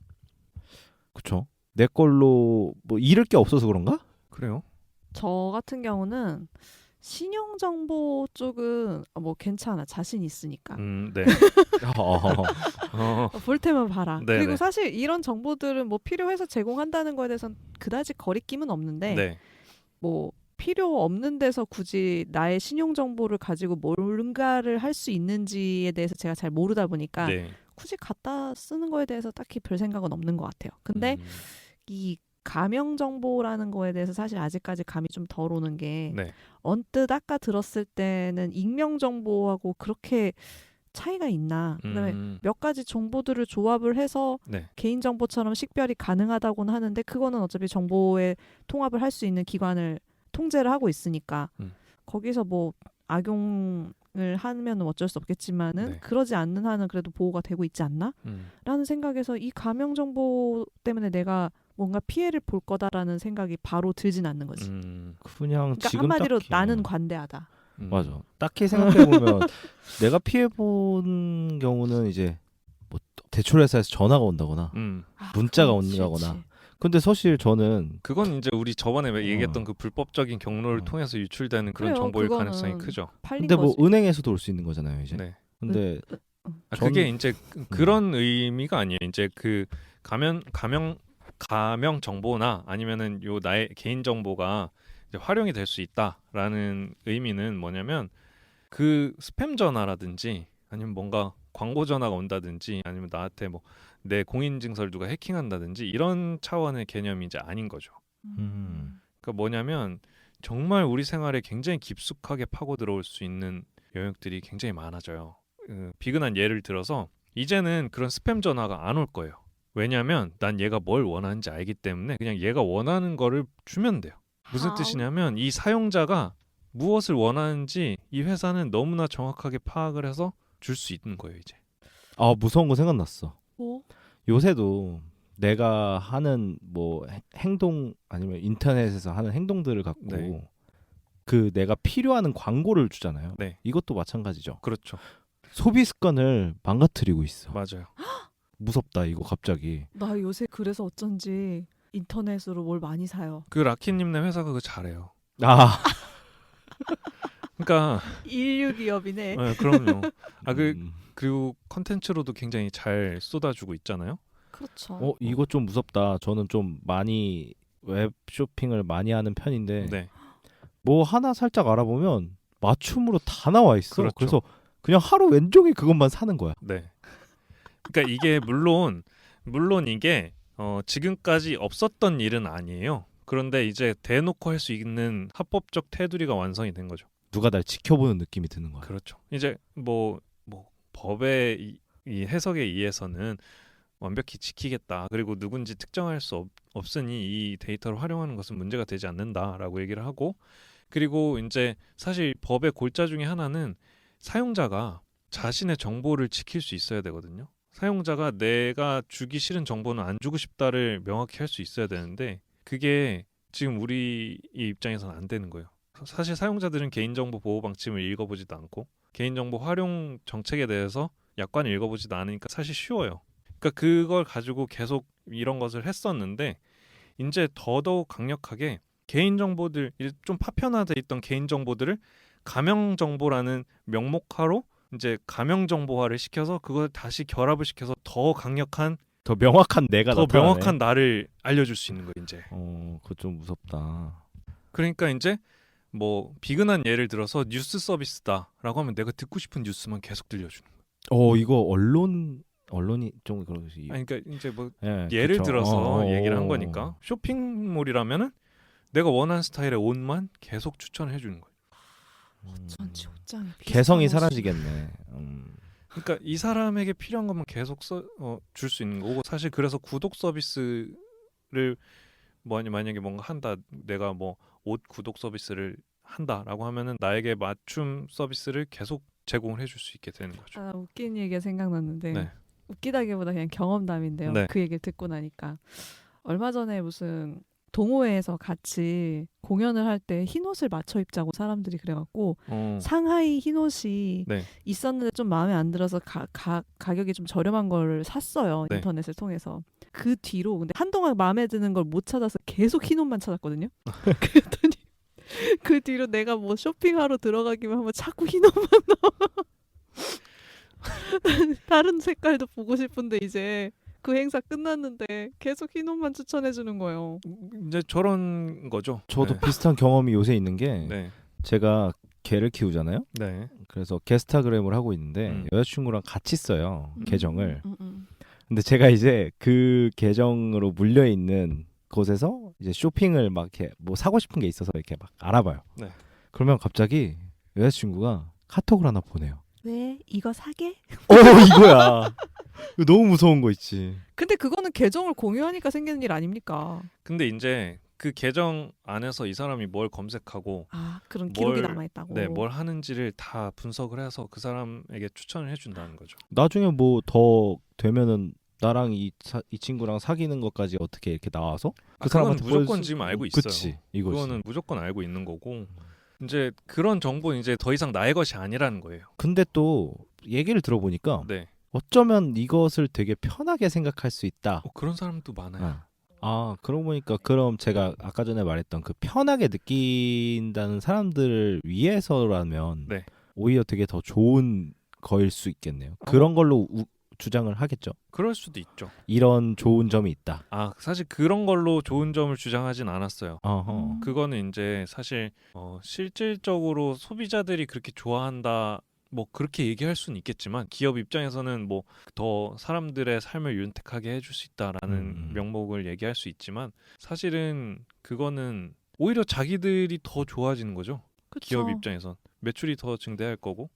그쵸? 내 걸로 뭐 잃을 게 없어서 그런가? 그래요? 저 같은 경우는 신용정보 쪽은 뭐 괜찮아. 자신 있으니까. 네. 볼 테면 봐라. 네네. 그리고 사실 이런 정보들은 뭐 필요해서 제공한다는 거에 대해서는 그다지 거리낌은 없는데 네. 뭐 필요 없는 데서 굳이 나의 신용정보를 가지고 뭔가를 할 수 있는지에 대해서 제가 잘 모르다 보니까 네. 굳이 갖다 쓰는 거에 대해서 딱히 별 생각은 없는 것 같아요. 근데 이 가명 정보라는 거에 대해서 사실 아직까지 감이 좀 덜 오는 게 네. 언뜻 아까 들었을 때는 익명 정보하고 그렇게 차이가 있나. 그다음에 몇 가지 정보들을 조합을 해서 네. 개인 정보처럼 식별이 가능하다고는 하는데 그거는 어차피 정보에 통합을 할 수 있는 기관을 통제를 하고 있으니까 거기서 뭐 악용을 하면 어쩔 수 없겠지만은 네. 그러지 않는 한은 그래도 보호가 되고 있지 않나? 라는 생각에서 이 가명 정보 때문에 내가 뭔가 피해를 볼 거다라는 생각이 바로 들진 않는 거지. 그냥 그러니까 지금 한마디로 딱히, 나는 관대하다. 맞아. 딱히 생각해보면 내가 피해본 경우는 이제 뭐 대출회사에서 전화가 온다거나 문자가 온다거나. 근데 사실 저는 그건 이제 우리 저번에 얘기했던 그 불법적인 경로를 통해서 유출되는 그런 그래요, 정보일 가능성이 크죠. 근데 뭐 은행에서도 올 수 있는 거잖아요, 이제. 네. 근데 그게 이제 그런 의미가 아니에요. 이제 그 가명 정보나 아니면은 요 나의 개인 정보가 이제 활용이 될 수 있다라는 의미는 뭐냐면 그 스팸 전화라든지 아니면 뭔가 광고 전화가 온다든지 아니면 나한테 뭐 내 공인증서를 누가 해킹한다든지 이런 차원의 개념이 이제 아닌 거죠. 그러니까 뭐냐면 정말 우리 생활에 굉장히 깊숙하게 파고 들어올 수 있는 영역들이 굉장히 많아져요. 비근한 예를 들어서 이제는 그런 스팸 전화가 안 올 거예요. 왜냐하면 난 얘가 뭘 원하는지 알기 때문에 그냥 얘가 원하는 거를 주면 돼요. 무슨 뜻이냐면 이 사용자가 무엇을 원하는지 이 회사는 너무나 정확하게 파악을 해서 줄 수 있는 거예요, 이제. 무서운 거 생각났어. 뭐? 요새도 내가 하는 뭐 행동 아니면 인터넷에서 하는 행동들을 갖고 그 내가 필요하는 광고를 주잖아요. 네. 이것도 마찬가지죠. 그렇죠. 소비 습관을 망가뜨리고 있어. 맞아요. 무섭다 이거 갑자기. 나 요새 그래서 어쩐지 인터넷으로 뭘 많이 사요. 그 라키님네 회사가 그거 잘해요. 그러니까 인류 기업이네. 네, 그럼요. 그리고 컨텐츠로도 굉장히 잘 쏟아주고 있잖아요. 그렇죠. 이거 좀 무섭다. 저는 좀 많이 웹 쇼핑을 많이 하는 편인데 뭐 하나 살짝 알아보면 맞춤으로 다 나와 있어. 그렇죠. 그래서 그냥 하루 왼종일 그것만 사는 거야. 네. 그러니까 이게 물론 이게 지금까지 없었던 일은 아니에요. 그런데 이제 대놓고 할 수 있는 합법적 테두리가 완성이 된 거죠. 누가 날 지켜보는 느낌이 드는 거야. 그렇죠. 이제 뭐 법의 이 해석에 의해서는 완벽히 지키겠다. 그리고 누군지 특정할 수 없으니 이 데이터를 활용하는 것은 문제가 되지 않는다라고 얘기를 하고, 그리고 이제 사실 법의 골자 중에 하나는 사용자가 자신의 정보를 지킬 수 있어야 되거든요. 사용자가 내가 주기 싫은 정보는 안 주고 싶다를 명확히 할 수 있어야 되는데 그게 지금 우리 입장에서는 안 되는 거예요. 사실 사용자들은 개인정보 보호 방침을 읽어보지도 않고 개인정보 활용 정책에 대해서 약관을 읽어보지도 않으니까 사실 쉬워요. 그러니까 그걸 가지고 계속 이런 것을 했었는데 이제 더더욱 강력하게 개인정보들, 좀 파편화돼 있던 개인정보들을 가명정보라는 명목하로 이제 가명정보화를 시켜서 그걸 다시 결합을 시켜서 더 강력한, 더 명확한 내가 더 나타나네. 명확한 나를 알려줄 수 있는 거예요. 이제 그거 좀 무섭다. 그러니까 이제 뭐 비근한 예를 들어서 뉴스 서비스다라고 하면 내가 듣고 싶은 뉴스만 계속 들려주는 거야. 이거 언론이 좀 그러지. 아니, 그러니까 이제 뭐 예, 예를 그쵸. 들어서 얘기를 한 거니까 쇼핑몰이라면은 내가 원하는 스타일의 옷만 계속 추천해 주는 거예요. 어쩐지 옷장이 개성이 비슷한 옷이- 사라지겠네. 그러니까 이 사람에게 필요한 것만 계속 줄 수 있는 거고 사실 그래서 구독 서비스를 만약에 뭔가 한다 내가 뭐 옷 구독 서비스를 한다라고 하면은 나에게 맞춤 서비스를 계속 제공을 해줄 수 있게 되는 거죠. 아, 웃긴 얘기가 생각났는데 네. 웃기다기보다 그냥 경험담인데요. 네. 그 얘기를 듣고 나니까 얼마 전에 무슨 동호회에서 같이 공연을 할 때 흰옷을 맞춰 입자고 사람들이 그래갖고 상하이 흰옷이 네. 있었는데 좀 마음에 안 들어서 가격이 좀 저렴한 걸 샀어요. 네. 인터넷을 통해서. 그 뒤로 근데 한동안 마음에 드는 걸 못 찾아서 계속 흰옷만 찾았거든요. 그랬더니 그 뒤로 내가 뭐 쇼핑하러 들어가기만 하면 자꾸 흰옷만 나와. 다른 색깔도 보고 싶은데 이제 그 행사 끝났는데 계속 흰옷만 추천해 주는 거예요. 이제 저런 거죠. 저도 네. 비슷한 경험이 요새 있는 게 네. 제가 개를 키우잖아요. 네. 그래서 게스타그램을 하고 있는데 여자친구랑 같이 써요. 계정을. 근데 제가 이제 그 계정으로 물려 있는 곳에서 이제 쇼핑을 막 이렇게 뭐 사고 싶은 게 있어서 이렇게 막 알아봐요. 네. 그러면 갑자기 여자친구가 카톡을 하나 보내요. 왜 이거 사게? 이거야. 이거 너무 무서운 거 있지. 근데 그거는 계정을 공유하니까 생기는 일 아닙니까? 근데 이제 그 계정 안에서 이 사람이 뭘 검색하고 그런 기록이 남아 있다고. 네, 뭘 하는지를 다 분석을 해서 그 사람에게 추천을 해준다는 거죠. 나중에 뭐 더 되면은 나랑 이 친구랑 사귀는 것까지 어떻게 이렇게 나와서 그 그건 사람한테 무조건 지금 알고 있어요. 그치, 이거지. 그거는 무조건 알고 있는 거고 이제 그런 정보는 이제 더 이상 나의 것이 아니라는 거예요. 근데 또 얘기를 들어보니까 네. 어쩌면 이것을 되게 편하게 생각할 수 있다. 그런 사람도 많아요. 그러고 보니까 그럼 제가 아까 전에 말했던 그 편하게 느낀다는 사람들을 위해서라면 네. 오히려 되게 더 좋은 거일 수 있겠네요. 그런 걸로 주장을 하겠죠. 그럴 수도 있죠. 이런 좋은 점이 있다. 사실 그런 걸로 좋은 점을 주장하진 않았어요. 그거는 이제 사실 실질적으로 소비자들이 그렇게 좋아한다 뭐 그렇게 얘기할 수는 있겠지만 기업 입장에서는 뭐 더 사람들의 삶을 윤택하게 해줄 수 있다라는 명목을 얘기할 수 있지만 사실은 그거는 오히려 자기들이 더 좋아지는 거죠. 그쵸. 기업 입장에선 매출이 더 증대할 거고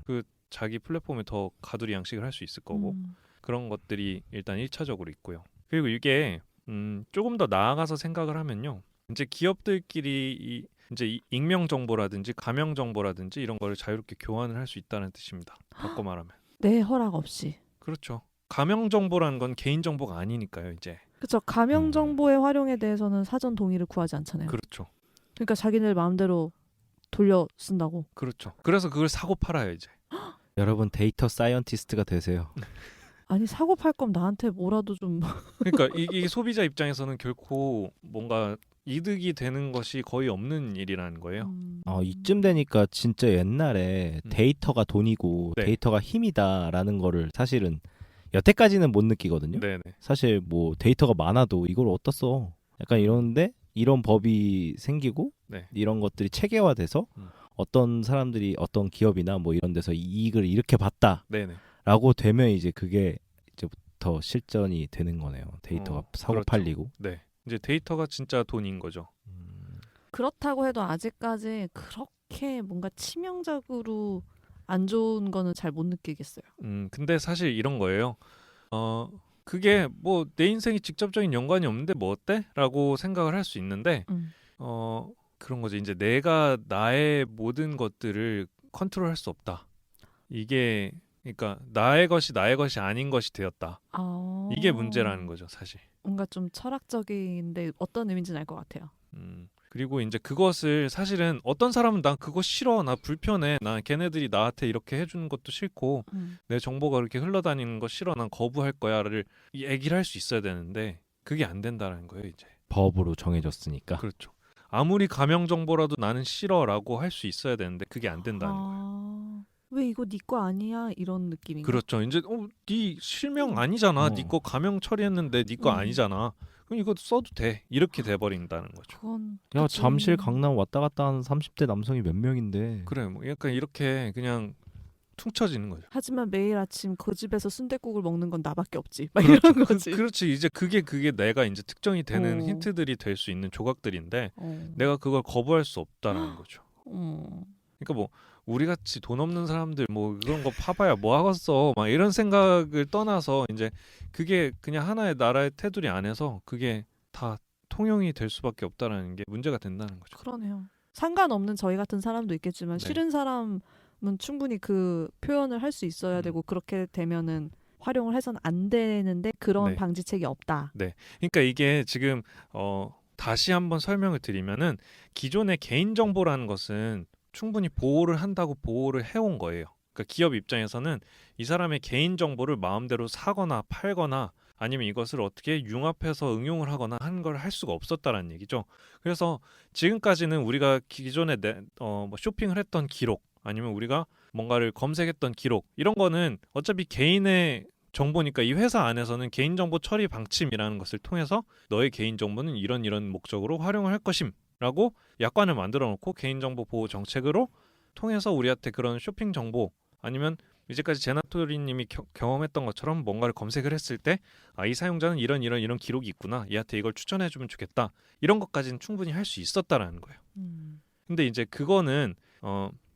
그 자기 플랫폼에 더 가두리 양식을 할 수 있을 거고 그런 것들이 일단 1차적으로 있고요. 그리고 이게 조금 더 나아가서 생각을 하면요. 이제 기업들끼리 이제 익명 정보라든지 가명 정보라든지 이런 거를 자유롭게 교환을 할 수 있다는 뜻입니다. 바꿔 말하면. 내 허락 없이. 그렇죠. 가명 정보라는 건 개인 정보가 아니니까요, 이제. 그렇죠. 가명 정보의 활용에 대해서는 사전 동의를 구하지 않잖아요. 그렇죠. 그러니까 자기들 마음대로 돌려 쓴다고. 그렇죠. 그래서 그걸 사고 팔아요, 이제. 여러분 데이터 사이언티스트가 되세요. 아니 사고 팔 거면 나한테 뭐라도 좀. 그러니까 이게 소비자 입장에서는 결코 뭔가 이득이 되는 것이 거의 없는 일이라는 거예요. 이쯤 되니까 진짜 옛날에 데이터가 돈이고 네. 데이터가 힘이다라는 거를 사실은 여태까지는 못 느끼거든요. 네네. 사실 뭐 데이터가 많아도 이걸 어디다 써? 약간 이러는데 이런 법이 생기고 네. 이런 것들이 체계화돼서 어떤 사람들이 어떤 기업이나 뭐 이런 데서 이익을 이렇게 봤다라고 네네. 되면 이제 그게 이제부터 실전이 되는 거네요. 데이터가 사고 그렇죠. 팔리고. 네. 이제 데이터가 진짜 돈인 거죠. 그렇다고 해도 아직까지 그렇게 뭔가 치명적으로 안 좋은 거는 잘 못 느끼겠어요. 근데 사실 이런 거예요. 그게 뭐 내 인생이 직접적인 연관이 없는데 뭐 어때? 라고 생각을 할 수 있는데 그런 거죠. 이제 내가 나의 모든 것들을 컨트롤할 수 없다. 이게 그러니까 나의 것이 아닌 것이 되었다. 이게 문제라는 거죠, 사실. 뭔가 좀 철학적인데 어떤 의미인지는 알 것 같아요. 그리고 이제 그것을 사실은 어떤 사람은 난 그거 싫어, 나 불편해, 난 걔네들이 나한테 이렇게 해주는 것도 싫고 내 정보가 그렇게 흘러다니는 거 싫어, 난 거부할 거야를 얘기를 할 수 있어야 되는데 그게 안 된다는 거예요, 이제. 법으로 정해졌으니까. 그렇죠. 아무리 가명 정보라도 나는 싫어라고 할 수 있어야 되는데 그게 안 된다는 거예요. 왜 이거 네 거 아니야? 이런 느낌인가? 그렇죠. 이제 네 실명 아니잖아. 네 거 가명 처리했는데 네 거 아니잖아. 그럼 이거 써도 돼. 이렇게 돼버린다는 거죠. 야, 잠실 강남 왔다 갔다 하는 30대 남성이 몇 명인데. 그래, 뭐 약간 이렇게 그냥 퉁쳐지는 거죠. 하지만 매일 아침 그 집에서 순댓국을 먹는 건 나밖에 없지. 막 그렇죠. 이런 거지. 그렇지. 이제 그게 내가 이제 특정이 되는 힌트들이 될 수 있는 조각들인데 내가 그걸 거부할 수 없다라는 거죠. 그러니까 뭐 우리 같이 돈 없는 사람들 뭐 그런 거 파봐야 뭐 하겠어 막 이런 생각을 떠나서 이제 그게 그냥 하나의 나라의 테두리 안에서 그게 다 통용이 될 수밖에 없다라는 게 문제가 된다는 거죠. 그러네요. 상관없는 저희 같은 사람도 있겠지만 네. 싫은 사람은 충분히 그 표현을 할 수 있어야 되고 그렇게 되면은 활용을 해서는 안 되는데 그런 네. 방지책이 없다. 네. 그러니까 이게 지금 다시 한번 설명을 드리면은 기존의 개인정보라는 것은 충분히 보호를 한다고 보호를 해온 거예요. 그러니까 기업 입장에서는 이 사람의 개인정보를 마음대로 사거나 팔거나 아니면 이것을 어떻게 융합해서 응용을 하거나 한 걸 할 수가 없었다라는 얘기죠. 그래서 지금까지는 우리가 기존에 뭐 쇼핑을 했던 기록 아니면 우리가 뭔가를 검색했던 기록 이런 거는 어차피 개인의 정보니까 이 회사 안에서는 개인정보 처리 방침이라는 것을 통해서 너의 개인정보는 이런 목적으로 활용을 할 것임라고 약관을 만들어 놓고 개인정보 보호 정책으로 통해서 우리한테 그런 쇼핑 정보 아니면 이제까지 제나토리님이 경험했던 것처럼 뭔가를 검색을 했을 때 이 사용자는 이런 기록이 있구나. 얘한테 이걸 추천해주면 좋겠다. 이런 것까지는 충분히 할 수 있었다라는 거예요. 근데 이제 그거는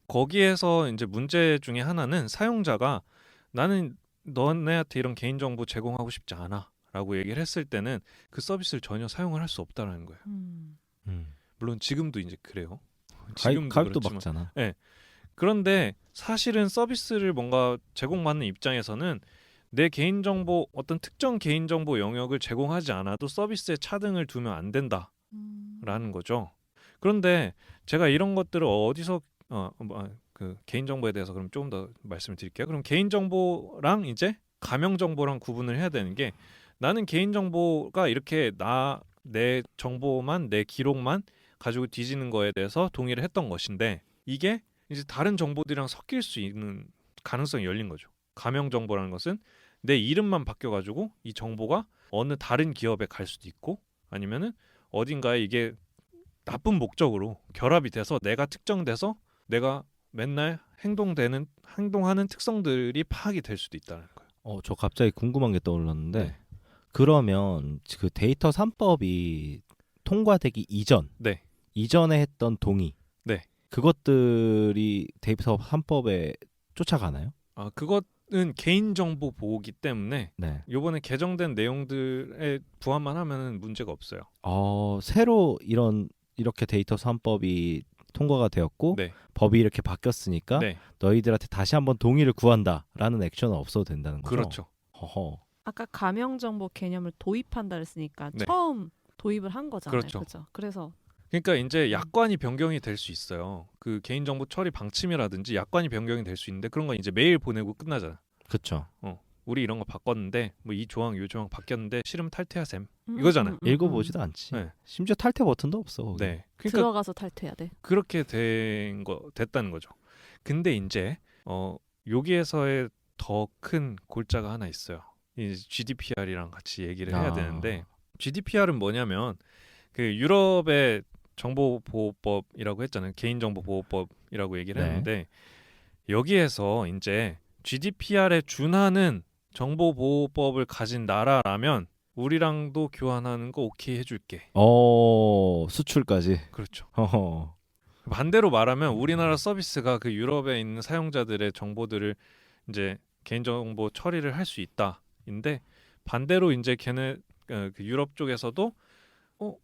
거기에서 이제 문제 중에 하나는 사용자가 나는 너네한테 이런 개인정보 제공하고 싶지 않아 라고 얘기를 했을 때는 그 서비스를 전혀 사용을 할 수 없다라는 거예요. 물론 지금도 이제 그래요. 가입도 막잖아. 네. 그런데 사실은 서비스를 뭔가 제공받는 입장에서는 내 개인정보 어떤 특정 개인정보 영역을 제공하지 않아도 서비스에 차등을 두면 안 된다라는 거죠. 그런데 제가 이런 것들을 어디서 그 개인정보에 대해서 그럼 조금 더 말씀을 드릴게요. 그럼 개인정보랑 이제 가명정보랑 구분을 해야 되는 게 나는 개인정보가 이렇게 내 정보만 내 기록만 가지고 뒤지는 거에 대해서 동의를 했던 것인데 이게 이제 다른 정보들이랑 섞일 수 있는 가능성이 열린 거죠. 가명정보라는 것은 내 이름만 바뀌어가지고 이 정보가 어느 다른 기업에 갈 수도 있고 아니면은 어딘가에 이게 나쁜 목적으로 결합이 돼서 내가 특정돼서 내가 맨날 행동하는 특성들이 파악이 될 수도 있다는 거예요. 저 갑자기 궁금한 게 떠올랐는데 네. 그러면 그 데이터 3법이 통과되기 이전에 했던 동의 네. 그것들이 데이터 3법에 쫓아가나요? 그것은 개인정보 보호기 때문에 네. 이번에 개정된 내용들에 부합만 하면 문제가 없어요. 새로 이렇게 데이터 3법이 통과가 되었고 네. 법이 이렇게 바뀌었으니까 네. 너희들한테 다시 한번 동의를 구한다라는 액션은 없어도 된다는 거죠? 그렇죠. 허허. 아까 가명정보 개념을 도입한다 했으니까 네. 처음 도입을 한 거잖아요. 그렇죠. 그죠? 그래서 그러니까 이제 약관이 변경이 될 수 있어요. 그 개인정보 처리 방침이라든지 약관이 변경이 될 수 있는데 그런 건 이제 메일 보내고 끝나잖아. 그렇죠. 우리 이런 거 바꿨는데 뭐 이 조항 요 조항 바뀌었는데 싫으면 탈퇴하셈 이거잖아요. 읽어보지도 않지. 네. 심지어 탈퇴 버튼도 없어. 거기. 네. 그러니까 들어가서 탈퇴해야 돼. 그렇게 됐다는 거죠. 근데 이제 여기에서의 더 큰 골자가 하나 있어요. 이 GDPR이랑 같이 얘기를 해야 되는데 GDPR은 뭐냐면 그 유럽의 정보보호법이라고 했잖아요. 개인정보보호법이라고 얘기를 했는데 여기에서 이제 GDPR에 준하는 정보보호법을 가진 나라라면 우리랑도 교환하는 거 오케이 해줄게. 수출까지. 그렇죠. 어허. 반대로 말하면 우리나라 서비스가 그 유럽에 있는 사용자들의 정보들을 이제 개인정보 처리를 할 수 있다인데 반대로 이제 그 유럽 쪽에서도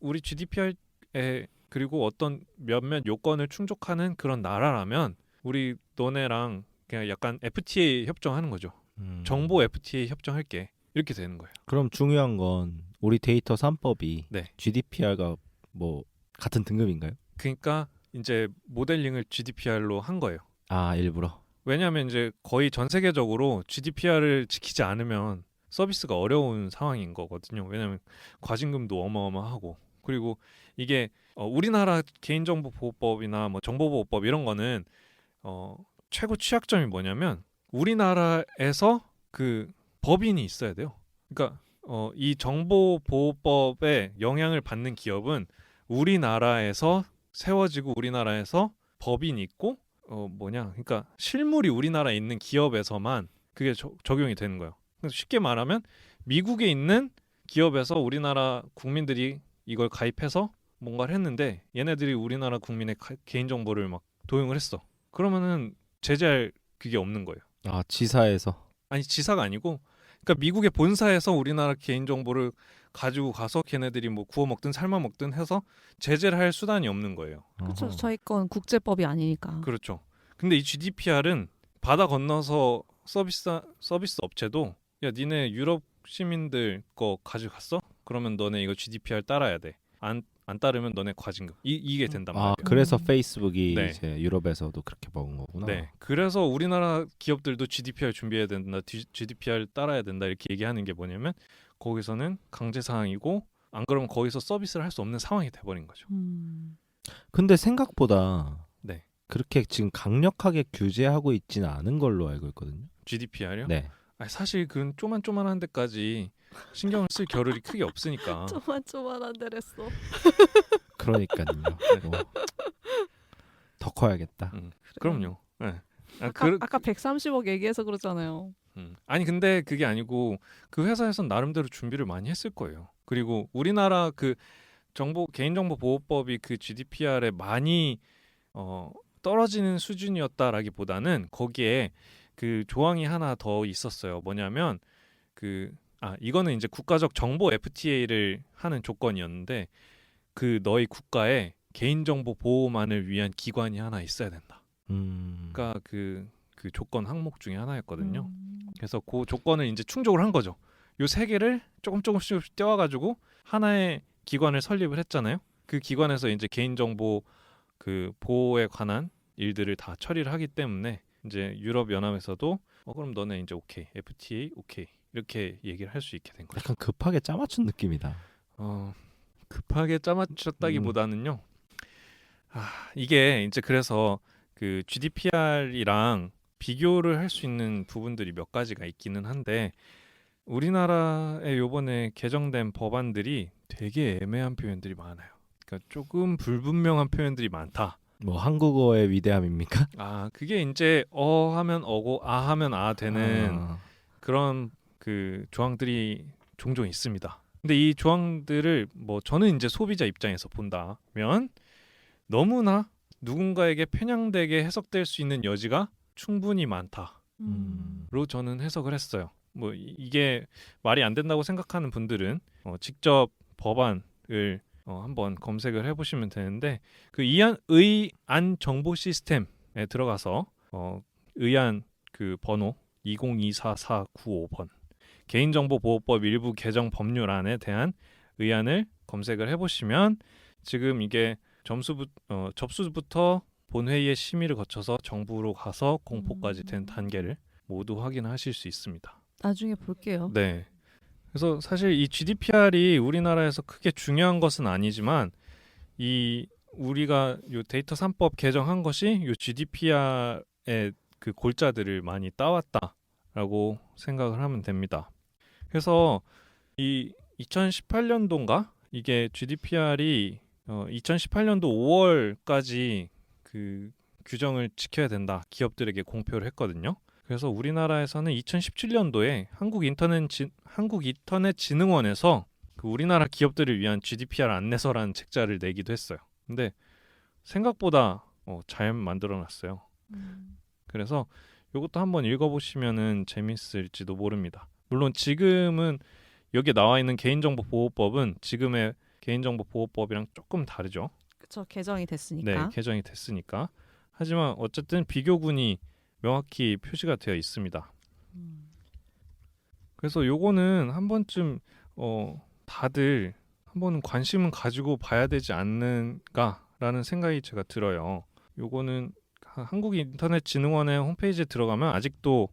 우리 GDPR에 그리고 어떤 몇몇 요건을 충족하는 그런 나라라면 우리 너네랑 그냥 약간 FTA 협정하는 거죠. 정보 FTA 협정할게. 이렇게 되는 거예요. 그럼 중요한 건 우리 데이터 3법이 GDPR과 뭐 같은 등급인가요? 그러니까 이제 모델링을 GDPR로 한 거예요. 일부러. 왜냐하면 이제 거의 전 세계적으로 GDPR을 지키지 않으면 서비스가 어려운 상황인 거거든요. 왜냐하면 과징금도 어마어마하고 그리고 이게 우리나라 개인정보보호법이나 뭐 정보보호법 이런 거는 최고 취약점이 뭐냐면 우리나라에서 그 법인이 있어야 돼요. 그러니까 이 정보보호법에 영향을 받는 기업은 우리나라에서 세워지고 우리나라에서 법인이 있고 그러니까 실물이 우리나라에 있는 기업에서만 그게 적용이 되는 거예요. 그래서 쉽게 말하면 미국에 있는 기업에서 우리나라 국민들이 이걸 가입해서 뭔가를 했는데 얘네들이 우리나라 국민의 개인정보를 막 도용을 했어. 그러면은 제재할 그게 없는 거예요. 아, 지사에서? 아니, 지사가 아니고 그러니까 미국의 본사에서 우리나라 개인정보를 가지고 가서 걔네들이 뭐 구워 먹든 삶아 먹든 해서 제재를 할 수단이 없는 거예요. 그렇죠. 저희 건 국제법이 아니니까. 그렇죠. 근데 이 GDPR은 바다 건너서 서비스 업체도 야, 니네 유럽 시민들 거 가져갔어? 그러면 너네 이거 GDPR 따라야 돼. 안 따르면 너네 과징금. 이게 된단 말이에요. 그래서 페이스북이 네. 이제 유럽에서도 그렇게 먹은 거구나. 네. 그래서 우리나라 기업들도 GDPR 준비해야 된다. GDPR 따라야 된다. 이렇게 얘기하는 게 뭐냐면 거기서는 강제 사항이고 안 그러면 거기서 서비스를 할 수 없는 상황이 돼버린 거죠. 근데 생각보다 네. 그렇게 지금 강력하게 규제하고 있지는 않은 걸로 알고 있거든요. GDPR요? 네. 아니, 사실 그건 쪼만쪼만한 데까지 신경을 쓸 겨를이 크게 없으니까. 쪼만쪼만한 데랬어. 그러니까요. 더 커야겠다. 그럼요. 네. 아까 130억 얘기해서 그러잖아요. 아니 근데 그게 아니고 그 회사에선 나름대로 준비를 많이 했을 거예요. 그리고 우리나라 그 개인정보보호법이 그 GDPR에 많이 떨어지는 수준이었다라기보다는 거기에 그 조항이 하나 더 있었어요. 뭐냐면 이거는 이제 국가적 정보 FTA를 하는 조건이었는데 그 너희 국가에 개인정보 보호만을 위한 기관이 하나 있어야 된다. 그러니까 그 조건 항목 중에 하나였거든요. 그래서 그 조건을 이제 충족을 한 거죠. 요 세 개를 조금씩 떼와가지고 하나의 기관을 설립을 했잖아요. 그 기관에서 이제 개인정보 그 보호에 관한 일들을 다 처리를 하기 때문에 이제 유럽 연합에서도 그럼 너네 이제 오케이, FTA 오케이 이렇게 얘기를 할 수 있게 된 거죠. 약간 급하게 짜맞춘 느낌이다. 급하게 짜맞췄다기보다는요. 이게 이제 그래서 그 GDPR이랑 비교를 할 수 있는 부분들이 몇 가지가 있기는 한데 우리나라에 요번에 개정된 법안들이 되게 애매한 표현들이 많아요. 그러니까 조금 불분명한 표현들이 많다. 뭐 한국어의 위대함입니까? 그게 이제 하면 어고 하면 되는 그런 그 조항들이 종종 있습니다. 근데 이 조항들을 저는 이제 소비자 입장에서 본다면 너무나 누군가에게 편향되게 해석될 수 있는 여지가 충분히 많다로 저는 해석을 했어요. 이게 말이 안 된다고 생각하는 분들은 직접 법안을 한번 검색을 해보시면 되는데 그 의안 정보 시스템에 들어가서 의안 그 번호 2024495번 개인정보보호법 일부 개정 법률안에 대한 의안을 검색을 해보시면 지금 이게 접수부터 본회의의 심의를 거쳐서 정부로 가서 공포까지 된 단계를 모두 확인하실 수 있습니다. 나중에 볼게요. 네. 그래서 사실 이 GDPR이 우리나라에서 크게 중요한 것은 아니지만 우리가 요 데이터 3법 개정한 것이 요 GDPR의 그 골자들을 많이 따왔다라고 생각을 하면 됩니다. 그래서 이 2018년도인가 이게 GDPR이 2018년도 5월까지 그 규정을 지켜야 된다 기업들에게 공표를 했거든요. 그래서 우리나라에서는 2017년도에 한국인터넷진흥원에서 그 우리나라 기업들을 위한 GDPR 안내서라는 책자를 내기도 했어요. 근데 생각보다 잘 만들어놨어요. 그래서 이것도 한번 읽어보시면은 재밌을지도 모릅니다. 물론 지금은 여기에 나와 있는 개인정보보호법은 지금의 개인정보보호법이랑 조금 다르죠. 그렇죠. 개정이 됐으니까. 네, 개정이 됐으니까. 하지만 어쨌든 비교군이 명확히 표시가 되어 있습니다. 그래서 요거는 한 번쯤 다들 한 번은 관심은 가지고 봐야 되지 않는가라는 생각이 제가 들어요. 요거는 한국인터넷진흥원의 홈페이지에 들어가면 아직도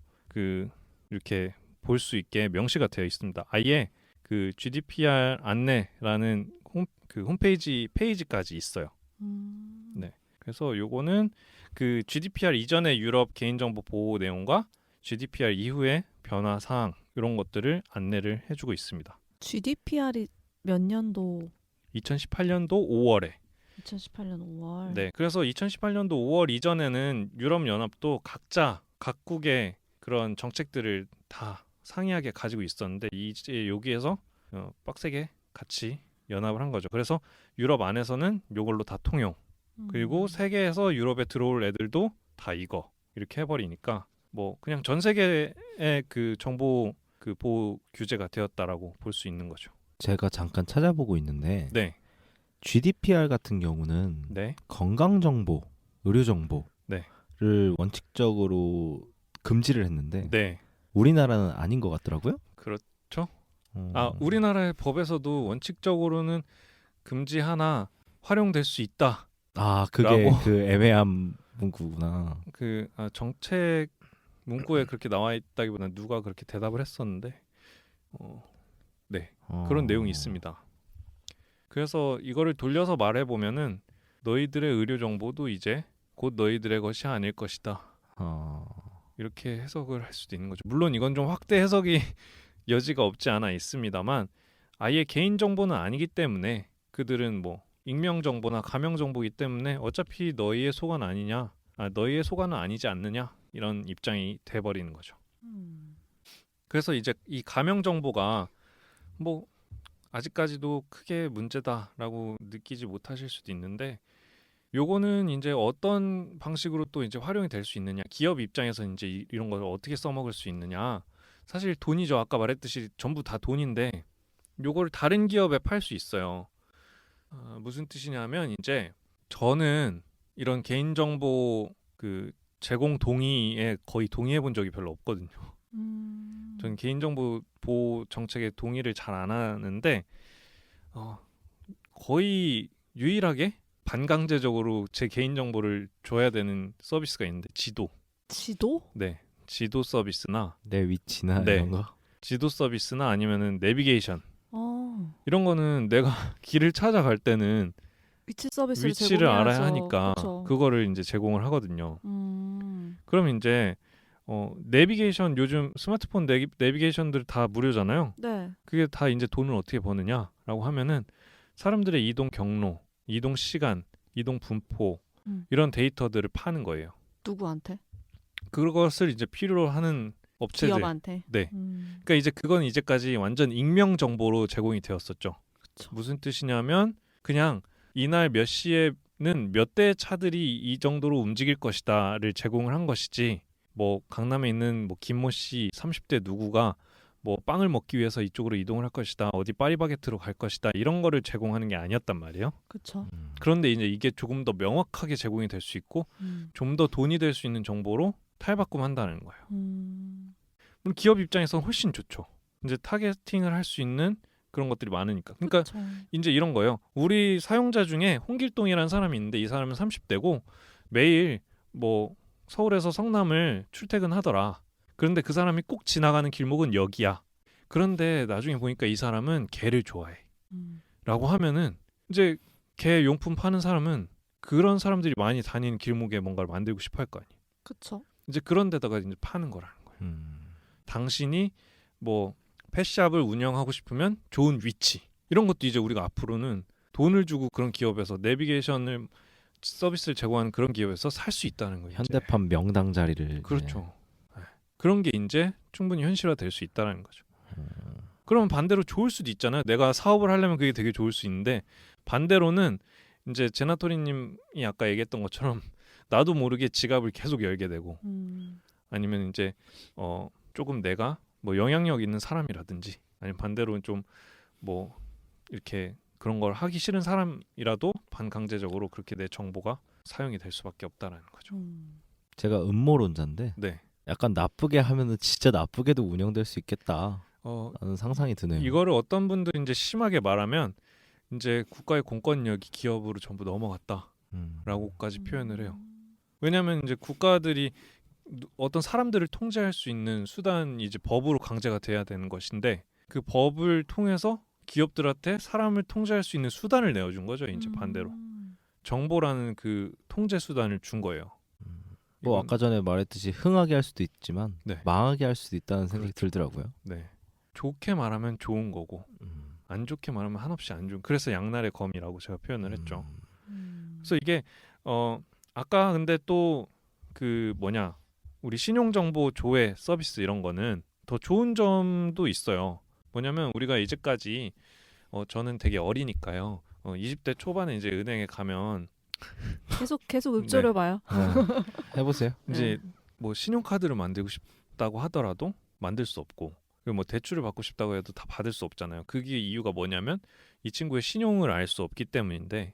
이렇게 볼 수 있게 명시가 되어 있습니다. 아예 그 GDPR 안내라는 페이지까지 있어요. 네. 그래서 요거는 그 GDPR 이전의 유럽 개인정보 보호 내용과 GDPR 이후의 변화 사항 이런 것들을 안내를 해주고 있습니다. GDPR이 몇 년도? 2018년도 5월에. 2018년 5월. 네, 그래서 2018년도 5월 이전에는 유럽 연합도 각국의 그런 정책들을 다 상이하게 가지고 있었는데 이제 여기에서 빡세게 같이 연합을 한 거죠. 그래서 유럽 안에서는 이걸로 다 통용. 그리고 세계에서 유럽에 들어올 애들도 다 이거 이렇게 해버리니까 뭐 그냥 전 세계의 그 정보 그 보호 규제가 되었다라고 볼 수 있는 거죠. 제가 잠깐 찾아보고 있는데 네. GDPR 같은 경우는 네. 건강 정보, 의료 정보를 네. 원칙적으로 금지를 했는데 네. 우리나라는 아닌 것 같더라고요. 그렇죠. 우리나라의 법에서도 원칙적으로는 금지 하나 활용될 수 있다. 그게 그 애매한 문구구나. 정책 문구에 그렇게 나와 있다기보다는 누가 그렇게 대답을 했었는데 네. 그런 내용이 있습니다. 그래서 이거를 돌려서 말해보면은 너희들의 의료 정보도 이제 곧 너희들의 것이 아닐 것이다. 이렇게 해석을 할 수도 있는 거죠. 물론 이건 좀 확대 해석이 여지가 없지 않아 있습니다만 아예 개인 정보는 아니기 때문에 그들은 뭐 익명 정보나 가명 정보이기 때문에 어차피 너희의 소관 아니냐, 너희의 소관은 아니지 않느냐 이런 입장이 돼버리는 거죠. 그래서 이제 이 가명 정보가 뭐 아직까지도 크게 문제다라고 느끼지 못하실 수도 있는데 요거는 이제 어떤 방식으로 또 이제 활용이 될 수 있느냐, 기업 입장에서 이제 이런 걸 어떻게 써먹을 수 있느냐. 사실 돈이죠. 아까 말했듯이 전부 다 돈인데 요걸 다른 기업에 팔 수 있어요. 무슨 뜻이냐면 이제 저는 이런 개인정보 그 제공 동의에 거의 동의해 본 적이 별로 없거든요. 저는 개인정보 보호 정책에 동의를 잘 안 하는데 거의 유일하게 반강제적으로 제 개인정보를 줘야 되는 서비스가 있는데 지도? 네. 지도 서비스나 내 위치나 이런 거? 지도 서비스나 아니면은 내비게이션 이런 거는 내가 길을 찾아갈 때는 위치 서비스를 위치를 알아야 제공해야죠. 하니까 그쵸. 그거를 이제 제공을 하거든요. 그럼 이제 내비게이션 요즘 스마트폰 내비게이션들 다 무료잖아요. 네. 그게 다 이제 돈을 어떻게 버느냐라고 하면은 사람들의 이동 경로, 이동 시간, 이동 분포 이런 데이터들을 파는 거예요. 누구한테? 그것을 이제 필요로 하는 업체들. 기업한테. 네. 그러니까 이제 그건 이제까지 완전 익명 정보로 제공이 되었었죠. 그쵸. 무슨 뜻이냐면 그냥 이날 몇 시에는 몇 대의 차들이 이 정도로 움직일 것이다를 제공을 한 것이지. 뭐 강남에 있는 뭐 김모 씨 30대 누구가 뭐 빵을 먹기 위해서 이쪽으로 이동을 할 것이다. 어디 파리바게트로 갈 것이다. 이런 거를 제공하는 게 아니었단 말이에요. 그렇죠. 그런데 이제 이게 조금 더 명확하게 제공이 될 수 있고 좀 더 돈이 될 수 있는 정보로 탈바꿈한다는 거예요. 물론 기업 입장에서는 훨씬 좋죠. 이제 타겟팅을 할 수 있는 그런 것들이 많으니까. 그러니까 그쵸. 이제 이런 거예요. 우리 사용자 중에 홍길동이라는 사람이 있는데 이 사람은 30대고 매일 뭐 서울에서 성남을 출퇴근하더라. 그런데 그 사람이 꼭 지나가는 길목은 여기야. 그런데 나중에 보니까 이 사람은 개를 좋아해. 라고 하면은 이제 개 용품 파는 사람은 그런 사람들이 많이 다니는 길목에 뭔가를 만들고 싶어 할 거 아니에요. 그렇죠. 이제 그런 데다가 이제 파는 거라는 거예요. 당신이 뭐 펫샵을 운영하고 싶으면 좋은 위치. 이런 것도 이제 우리가 앞으로는 돈을 주고 그런 기업에서 내비게이션을 서비스를 제공하는 그런 기업에서 살 수 있다는 거예요. 현대판 명당 자리를. 그렇죠. 네. 그런 게 이제 충분히 현실화될 수 있다는 거죠. 그러면 반대로 좋을 수도 있잖아요. 내가 사업을 하려면 그게 되게 좋을 수 있는데 반대로는 이제 제나토리님이 아까 얘기했던 것처럼 나도 모르게 지갑을 계속 열게 되고 아니면 이제 조금 내가 뭐 영향력 있는 사람이라든지 아니면 반대로 좀 뭐 이렇게 그런 걸 하기 싫은 사람이라도 반강제적으로 그렇게 내 정보가 사용이 될 수밖에 없다라는 거죠. 제가 음모론자인데 네. 약간 나쁘게 하면은 진짜 나쁘게도 운영될 수 있겠다. 라는 상상이 드네요. 이거를 어떤 분들이 이제 심하게 말하면 이제 국가의 공권력이 기업으로 전부 넘어갔다라고까지 표현을 해요. 왜냐하면 이제 국가들이 어떤 사람들을 통제할 수 있는 수단이 이제 법으로 강제가 돼야 되는 것인데 그 법을 통해서 기업들한테 사람을 통제할 수 있는 수단을 내어준 거죠. 이제 반대로 정보라는 그 통제 수단을 준 거예요. 뭐 아까 전에 말했듯이 흥하게 할 수도 있지만 네. 망하게 할 수도 있다는 생각이 그렇죠. 들더라고요. 네. 좋게 말하면 좋은 거고 안 좋게 말하면 한없이 안 좋은. 그래서 양날의 검이라고 제가 표현을 했죠. 그래서 이게 아까 근데 또 그 우리 신용정보 조회 서비스 이런 거는 더 좋은 점도 있어요. 뭐냐면 우리가 이제까지 저는 되게 어리니까요. 20대 초반에 이제 은행에 가면 계속 읊조려봐요. 네. 해보세요. 이제 뭐 신용카드를 만들고 싶다고 하더라도 만들 수 없고, 그리고 뭐 대출을 받고 싶다고 해도 다 받을 수 없잖아요. 그게 이유가 뭐냐면 이 친구의 신용을 알 수 없기 때문인데,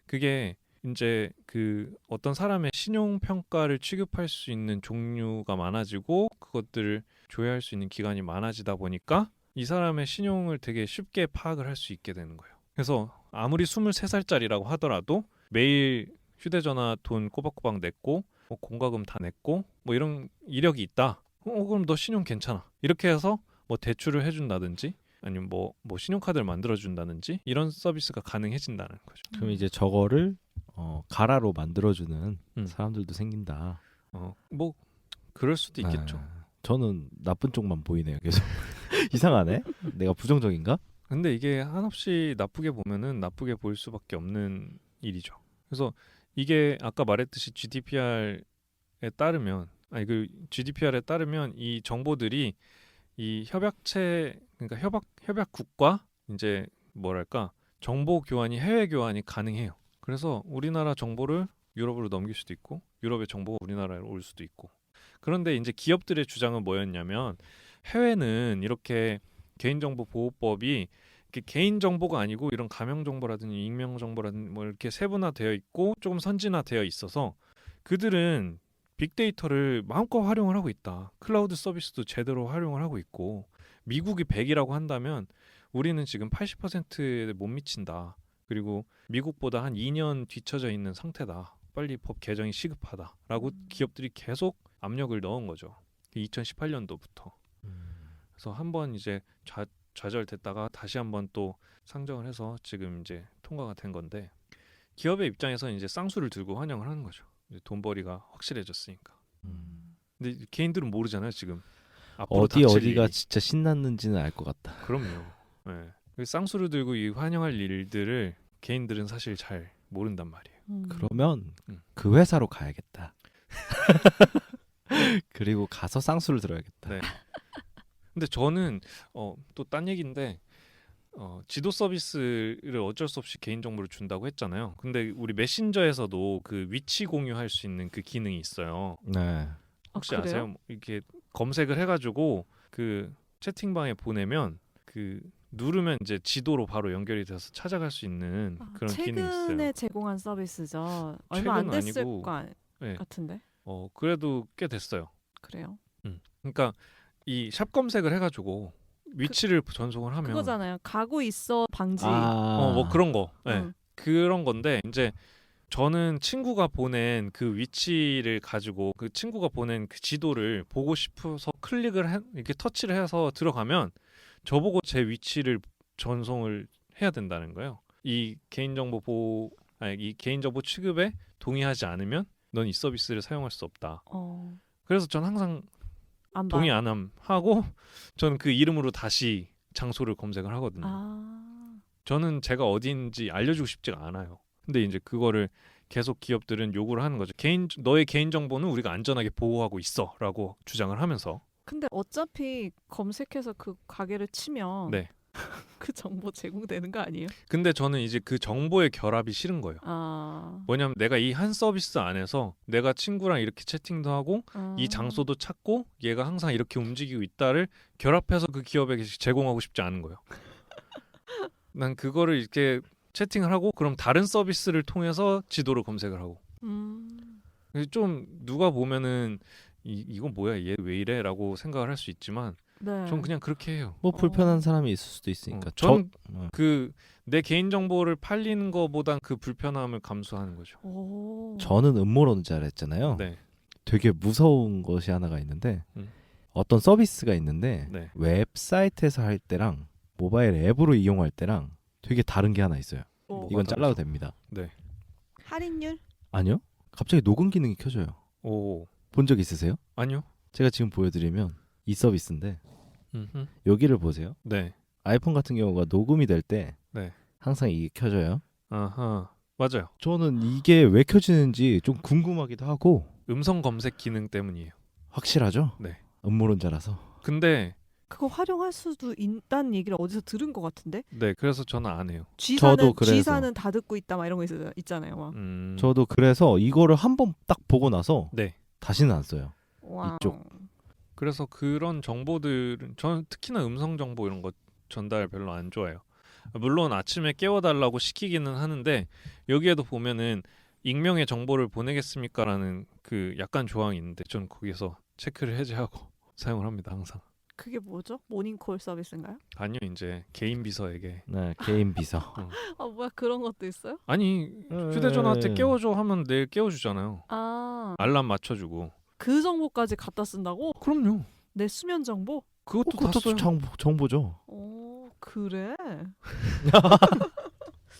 그게 이제 그 어떤 사람의 신용 평가를 취급할 수 있는 종류가 많아지고 그것들을 조회할 수 있는 기관이 많아지다 보니까 이 사람의 신용을 되게 쉽게 파악을 할 수 있게 되는 거예요. 그래서 아무리 23살짜리라고 하더라도 매일 휴대전화 돈 꼬박꼬박 냈고 뭐 공과금 다 냈고 뭐 이런 이력이 있다. 그럼 너 신용 괜찮아. 이렇게 해서 뭐 대출을 해준다든지 아니면 뭐 신용카드를 만들어준다든지 이런 서비스가 가능해진다는 거죠. 그럼 이제 저거를 가라로 만들어주는 사람들도 생긴다. 뭐 그럴 수도 있겠죠. 저는 나쁜 쪽만 보이네요. 계속 이상하네. 내가 부정적인가? 근데 이게 한없이 나쁘게 보면은 나쁘게 보일 수밖에 없는 일이죠. 그래서 이게 아까 말했듯이 GDPR에 따르면 이 정보들이 이 협약체, 그러니까 협약국과 이제 뭐랄까 정보 교환이, 해외 교환이 가능해요. 그래서 우리나라 정보를 유럽으로 넘길 수도 있고 유럽의 정보가 우리나라로 올 수도 있고. 그런데 이제 기업들의 주장은 뭐였냐면 해외는 이렇게 개인정보보호법이 개인정보가 아니고 이런 가명정보라든지 익명정보라든지 뭐 이렇게 세분화되어 있고 조금 선진화되어 있어서 그들은 빅데이터를 마음껏 활용을 하고 있다. 클라우드 서비스도 제대로 활용을 하고 있고 미국이 100이라고 한다면 우리는 지금 80%에 못 미친다. 그리고 미국보다 한 2년 뒤처져 있는 상태다. 빨리 법 개정이 시급하다라고 기업들이 계속 압력을 넣은 거죠. 2018년도부터. 그래서 한번 이제 좌절됐다가 다시 한번 또 상정을 해서 지금 이제 통과가 된 건데 기업의 입장에서 이제 쌍수를 들고 환영을 하는 거죠. 이제 돈벌이가 확실해졌으니까. 근데 개인들은 모르잖아요 지금. 어디가 진짜 신났는지는 알 것 같다. 그럼요. 네. 쌍수를 들고 이 환영할 일들을 개인들은 사실 잘 모른단 말이에요. 그러면 그 회사로 가야겠다. 그리고 가서 쌍수를 들어야겠다. 네. 근데 저는 또 딴 얘기인데 지도 서비스를 어쩔 수 없이 개인정보를 준다고 했잖아요. 근데 우리 메신저에서도 그 위치 공유할 수 있는 그 기능이 있어요. 네. 혹시 아세요? 이렇게 검색을 해가지고 그 채팅방에 보내면 그 누르면 이제 지도로 바로 연결이 돼서 찾아갈 수 있는 그런 기능이 있어요. 최근에 제공한 서비스죠. 얼마 안 됐을 거 같은데. 그래도 꽤 됐어요. 그래요? 그러니까 이 샵 검색을 해가지고 위치를 전송을 하면 그거잖아요. 가고 있어 방지. 뭐 그런 거. 네. 그런 건데 이제 저는 친구가 보낸 그 위치를 가지고 그 친구가 보낸 그 지도를 보고 싶어서 이렇게 터치를 해서 들어가면 저보고 제 위치를 전송을 해야 된다는 거예요. 이 개인정보 취급에 동의하지 않으면 넌 이 서비스를 사용할 수 없다. 그래서 전 항상 동의 안 하고 저는 그 이름으로 다시 장소를 검색을 하거든요. 저는 제가 어디인지 알려주고 싶지가 않아요. 근데 이제 그거를 계속 기업들은 요구를 하는 거죠. 너의 개인 정보는 우리가 안전하게 보호하고 있어라고 주장을 하면서. 근데 어차피 검색해서 그 가게를 치면 네. 그 정보 제공되는 거 아니에요? 근데 저는 이제 그 정보의 결합이 싫은 거예요. 뭐냐면 내가 이 한 서비스 안에서 내가 친구랑 이렇게 채팅도 하고 이 장소도 찾고 얘가 항상 이렇게 움직이고 있다를 결합해서 그 기업에게 제공하고 싶지 않은 거예요. 난 그거를 이렇게 채팅을 하고 그럼 다른 서비스를 통해서 지도를 검색을 하고 좀 누가 보면은 이건 뭐야 얘 왜 이래? 라고 생각을 할 수 있지만 전 그냥 그렇게 해요. 뭐 불편한 사람이 있을 수도 있으니까. 전 그 내 개인 정보를 팔리는 거보단 그 불편함을 감수하는 거죠. 저는 음모론자를 했잖아요. 네. 되게 무서운 것이 하나가 있는데 어떤 서비스가 있는데 네. 웹사이트에서 할 때랑 모바일 앱으로 이용할 때랑 되게 다른 게 하나 있어요. 이건 잘라도 됩니다. 네. 할인율? 아니요. 갑자기 녹음 기능이 켜져요. 본 적 있으세요? 아니요. 제가 지금 보여드리면 이 서비스인데 여기를 보세요. 네. 아이폰 같은 경우가 녹음이 될 때 네. 항상 이게 켜져요. 아하. 맞아요. 저는 이게 왜 켜지는지 좀 궁금하기도 하고. 음성 검색 기능 때문이에요. 확실하죠? 네. 음모론자라서. 근데 그거 활용할 수도 있다는 얘기를 어디서 들은 것 같은데? 네, 그래서 저는 안 해요. 저도 그래서. G사는 다 듣고 있다 막 이런 거 있잖아요. 막. 저도 그래서 이거를 한번 딱 보고 나서 네. 다시는 안 써요. 와우. 이쪽. 그래서 그런 정보들은 저는 특히나 음성 정보 이런 거 전달 별로 안 좋아해요. 물론 아침에 깨워달라고 시키기는 하는데 여기에도 보면은 익명의 정보를 보내겠습니까라는 그 약간 조항이 있는데 저는 거기서 체크를 해제하고 사용을 합니다 항상. 그게 뭐죠? 모닝콜 서비스인가요? 아니요, 이제 개인 비서에게. 네, 개인 비서. 아 뭐야 그런 것도 있어요? 아니 휴대전화한테 깨워줘 하면 내일 깨워주잖아요. 아, 알람 맞춰주고. 그 정보까지 갖다 쓴다고? 그럼요. 내 수면 정보? 그것도 다 써요. 정보죠. 오 그래?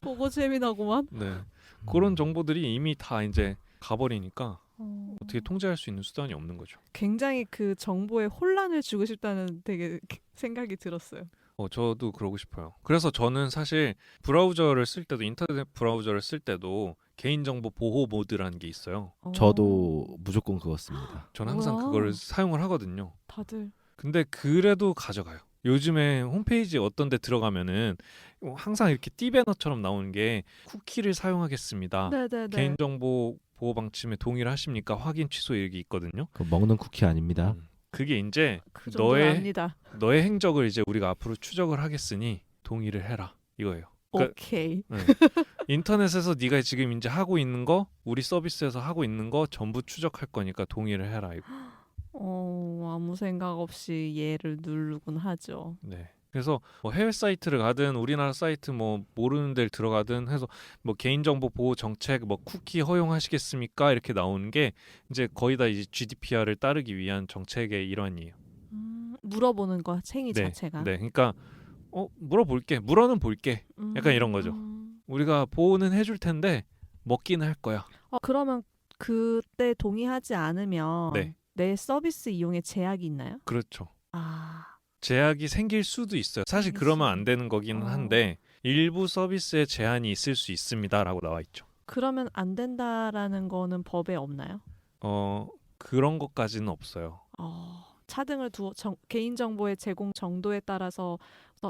그거 재미나구만. 네, 그런 정보들이 이미 다 이제 가버리니까 어... 어떻게 통제할 수 있는 수단이 없는 거죠. 굉장히 그 정보에 혼란을 주고 싶다는 되게 생각이 들었어요. 저도 그러고 싶어요. 그래서 저는 사실 브라우저를 쓸 때도 인터넷 브라우저를 쓸 때도 개인정보 보호 모드라는 게 있어요. 저도 무조건 그거 씁니다. 저는 항상 뭐야? 그거를 사용을 하거든요. 다들 근데 그래도 가져가요. 요즘에 홈페이지 어떤 데 들어가면은 항상 이렇게 띠배너처럼 나오는 게 쿠키를 사용하겠습니다. 네네네. 개인정보 보호 방침에 동의를 하십니까? 확인 취소 이렇게 있거든요. 그 먹는 쿠키 아닙니다. 그게 이제 그 정도는 압니다. 너의 행적을 이제 우리가 앞으로 추적을 하겠으니 동의를 해라 이거예요. 그러니까, 오케이. 네. 인터넷에서 네가 지금 이제 하고 있는 거, 우리 서비스에서 하고 있는 거 전부 추적할 거니까 동의를 해라 이거. 아무 생각 없이 얘를 누르곤 하죠. 네. 그래서 뭐 해외 사이트를 가든 우리나라 사이트 뭐 모르는 데를 들어가든 해서 뭐 개인정보 보호 정책 뭐 쿠키 허용하시겠습니까? 이렇게 나오는 게 이제 거의 다 이제 GDPR을 따르기 위한 정책의 일환이에요. 물어보는 거 행위 네. 자체가. 네. 그러니까 물어는 볼게. 약간 이런 거죠. 우리가 보호는 해줄 텐데 먹기는 할 거야. 그러면 그때 동의하지 않으면 네. 내 서비스 이용에 제약이 있나요? 그렇죠. 아. 제약이 생길 수도 있어요. 사실 그러면 안 되는 거기는 한데 일부 서비스에 제한이 있을 수 있습니다라고 나와 있죠. 그러면 안 된다라는 거는 법에 없나요? 그런 것까지는 없어요. 차등을 개인 정보의 제공 정도에 따라서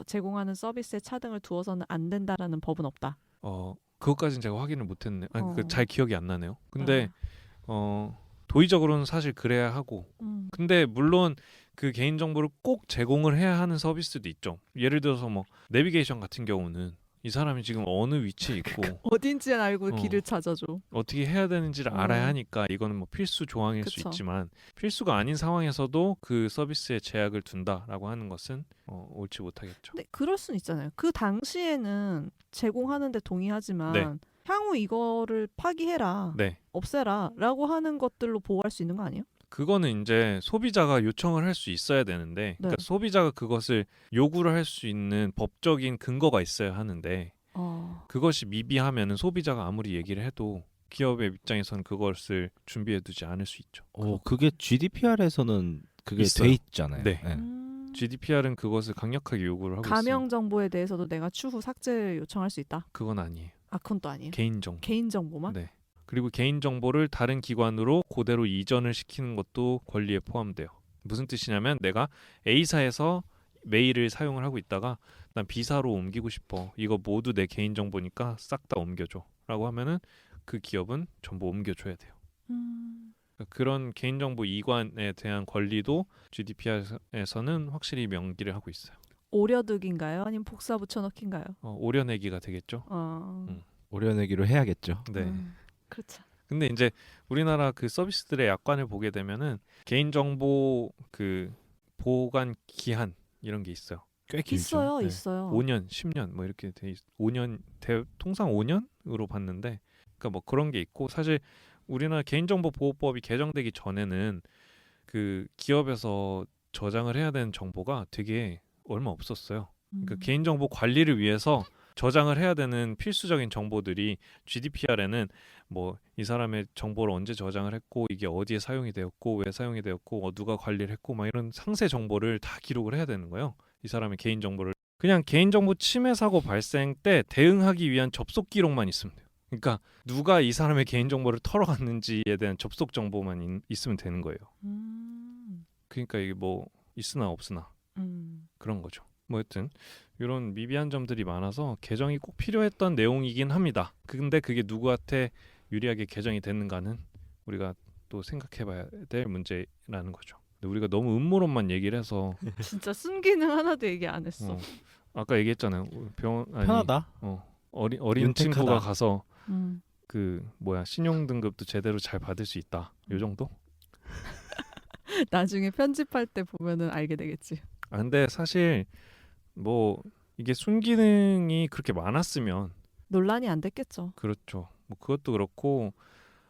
제공하는 서비스에 차등을 두어서는 안 된다라는 법은 없다. 그것까지는 제가 확인을 못했네요. 잘 기억이 안 나네요. 근데 도의적으로는 사실 그래야 하고. 근데 물론 그 개인 정보를 꼭 제공을 해야 하는 서비스도 있죠. 예를 들어서 뭐 내비게이션 같은 경우는 이 사람이 지금 어느 위치에 있고 어딘지 알고 길을 찾아줘. 어떻게 해야 되는지를 알아야 하니까 이거는 뭐 필수 조항일 수 있지만 필수가 아닌 상황에서도 그 서비스에 제약을 둔다라고 하는 것은 옳지 못하겠죠. 근데 그럴 수는 있잖아요. 그 당시에는 제공하는데 동의하지만 네. 향후 이거를 파기해라, 네. 없애라라고 하는 것들로 보호할 수 있는 거 아니에요? 그거는 이제 소비자가 요청을 할 수 있어야 되는데 그러니까 소비자가 그것을 요구를 할 수 있는 법적인 근거가 있어야 하는데 그것이 미비하면은 소비자가 아무리 얘기를 해도 기업의 입장에서는 그것을 준비해 두지 않을 수 있죠. 그게 GDPR에서는 그게 있어요. 돼 있잖아요. 네. GDPR은 그것을 강력하게 요구를 하고 있어요. 가명 정보에 대해서도 내가 추후 삭제를 요청할 수 있다? 그건 아니에요. 그건 또 아니에요? 개인정보. 개인정보만? 네. 그리고 개인정보를 다른 기관으로 그대로 이전을 시키는 것도 권리에 포함돼요. 무슨 뜻이냐면 내가 A사에서 메일을 사용을 하고 있다가 난 B사로 옮기고 싶어. 이거 모두 내 개인정보니까 싹 다 옮겨줘. 라고 하면은 그 기업은 전부 옮겨줘야 돼요. 그런 개인정보 이관에 대한 권리도 GDPR에서는 확실히 명기를 하고 있어요. 오려두기인가요? 아니면 복사 붙여넣기인가요? 오려내기가 되겠죠. 오려내기로 해야겠죠. 네. 그렇죠. 근데 이제 우리나라 그 서비스들의 약관을 보게 되면은 개인정보 그 보관 기한 이런 게 있어요. 꽤 길죠. 있어요, 네. 있어요. 5년, 10년 뭐 이렇게 5년 통상 5년으로 봤는데 그러니까 뭐 그런 게 있고 사실 우리나라 개인정보보호법이 개정되기 전에는 그 기업에서 저장을 해야 되는 정보가 되게 얼마 없었어요. 그러니까 개인정보 관리를 위해서 저장을 해야 되는 필수적인 정보들이 GDPR에는 뭐 이 사람의 정보를 언제 저장을 했고 이게 어디에 사용이 되었고 왜 사용이 되었고 누가 관리를 했고 막 이런 상세 정보를 다 기록을 해야 되는 거예요. 이 사람의 개인 정보를 그냥 개인정보 침해 사고 발생 때 대응하기 위한 접속 기록만 있으면 돼요. 그러니까 누가 이 사람의 개인정보를 털어갔는지에 대한 접속 정보만 있으면 되는 거예요. 그러니까 이게 뭐 있으나 없으나 그런 거죠. 뭐 여튼 이런 미비한 점들이 많아서 개정이 꼭 필요했던 내용이긴 합니다. 근데 그게 누구한테 유리하게 개정이 됐는가는 우리가 또 생각해봐야 될 문제라는 거죠. 근데 우리가 너무 음모론만 얘기를 해서 진짜 순기능 하나도 얘기 안 했어. 아까 얘기했잖아요. 편하다. 어린 윤택하다. 친구가 가서 신용 등급도 제대로 잘 받을 수 있다. 요 정도? 나중에 편집할 때 보면은 알게 되겠지. 근데 사실 뭐 이게 순기능이 그렇게 많았으면 논란이 안 됐겠죠. 그렇죠. 뭐 그것도 그렇고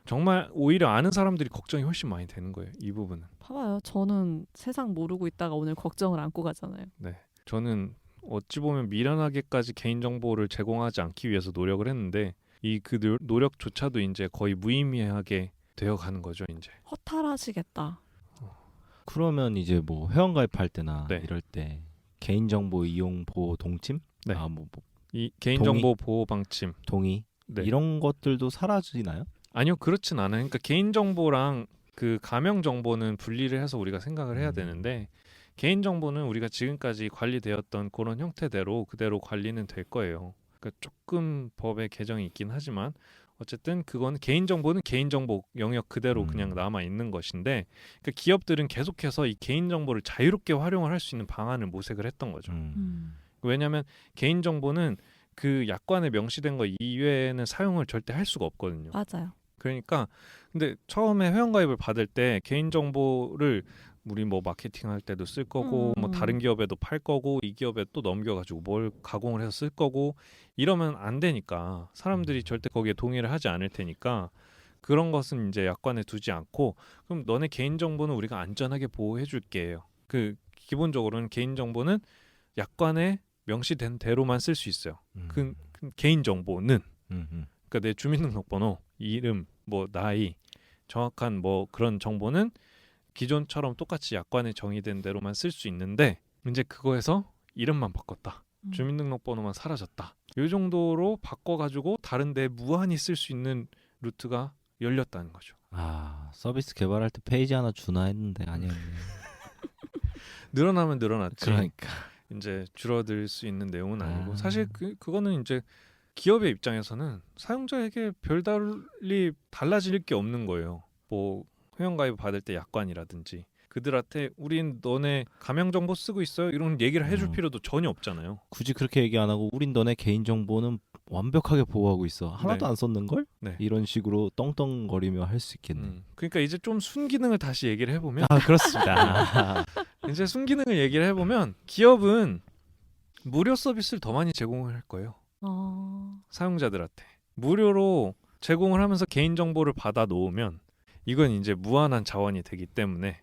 정말 오히려 아는 사람들이 걱정이 훨씬 많이 되는 거예요. 이 부분은. 봐봐요. 저는 세상 모르고 있다가 오늘 걱정을 안고 가잖아요. 네, 저는 어찌 보면 미련하게까지 개인정보를 제공하지 않기 위해서 노력을 했는데 그 노력조차도 이제 거의 무의미하게 되어가는 거죠. 이제 허탈하시겠다. 그러면 이제 뭐 회원가입할 때나 네. 이럴 때 개인정보 이용 보호 동침? 네. 뭐 이 개인정보 보호 방침 동의 네. 이런 것들도 사라지나요? 아니요, 그렇진 않아요. 그러니까 개인정보랑 그 가명 정보는 분리를 해서 우리가 생각을 해야 되는데 개인정보는 우리가 지금까지 관리되었던 그런 형태대로 그대로 관리는 될 거예요. 그러니까 조금 법의 개정이 있긴 하지만 어쨌든 그건 개인정보는 개인정보 영역 그대로 그냥 남아 있는 것인데 그러니까 기업들은 계속해서 이 개인정보를 자유롭게 활용을 할 수 있는 방안을 모색을 했던 거죠. 왜냐하면 개인정보는 그 약관에 명시된 거 이외에는 사용을 절대 할 수가 없거든요. 맞아요. 그러니까 근데 처음에 회원가입을 받을 때 개인정보를 우리 뭐 마케팅 할 때도 쓸 거고 뭐 다른 기업에도 팔 거고 이 기업에 또 넘겨가지고 뭘 가공을 해서 쓸 거고 이러면 안 되니까 사람들이 절대 거기에 동의를 하지 않을 테니까 그런 것은 이제 약관에 두지 않고 그럼 너네 개인정보는 우리가 안전하게 보호해 줄게요. 그 기본적으로는 개인정보는 약관에 명시된 대로만 쓸 수 있어요. 그 개인정보는 그러니까 내 주민등록번호, 이름, 뭐 나이, 정확한 뭐 그런 정보는 기존처럼 똑같이 약관에 정의된 대로만 쓸 수 있는데 이제 그거에서 이름만 바꿨다. 주민등록번호만 사라졌다. 이 정도로 바꿔가지고 다른 데 무한히 쓸 수 있는 루트가 열렸다는 거죠. 서비스 개발할 때 페이지 하나 주나 했는데 아니었네. 늘어나면 늘어났지. 그러니까 이제 줄어들 수 있는 내용은 아니고 사실 그거는 이제 기업의 입장에서는 사용자에게 별달리 달라질 게 없는 거예요. 뭐 회원가입 받을 때 약관이라든지 그들한테 우린 너네 가명 정보 쓰고 있어요 이런 얘기를 해줄 필요도 전혀 없잖아요. 굳이 그렇게 얘기 안 하고 우린 너네 개인정보는 완벽하게 보호하고 있어. 하나도 안 썼는걸? 네. 이런 식으로 떵떵거리며 할 수 있겠네. 그러니까 이제 좀 순기능을 다시 얘기를 해보면 그렇습니다. 이제 순기능을 얘기를 해보면 기업은 무료 서비스를 더 많이 제공을 할 거예요. 사용자들한테 무료로 제공을 하면서 개인정보를 받아 놓으면 이건 이제 무한한 자원이 되기 때문에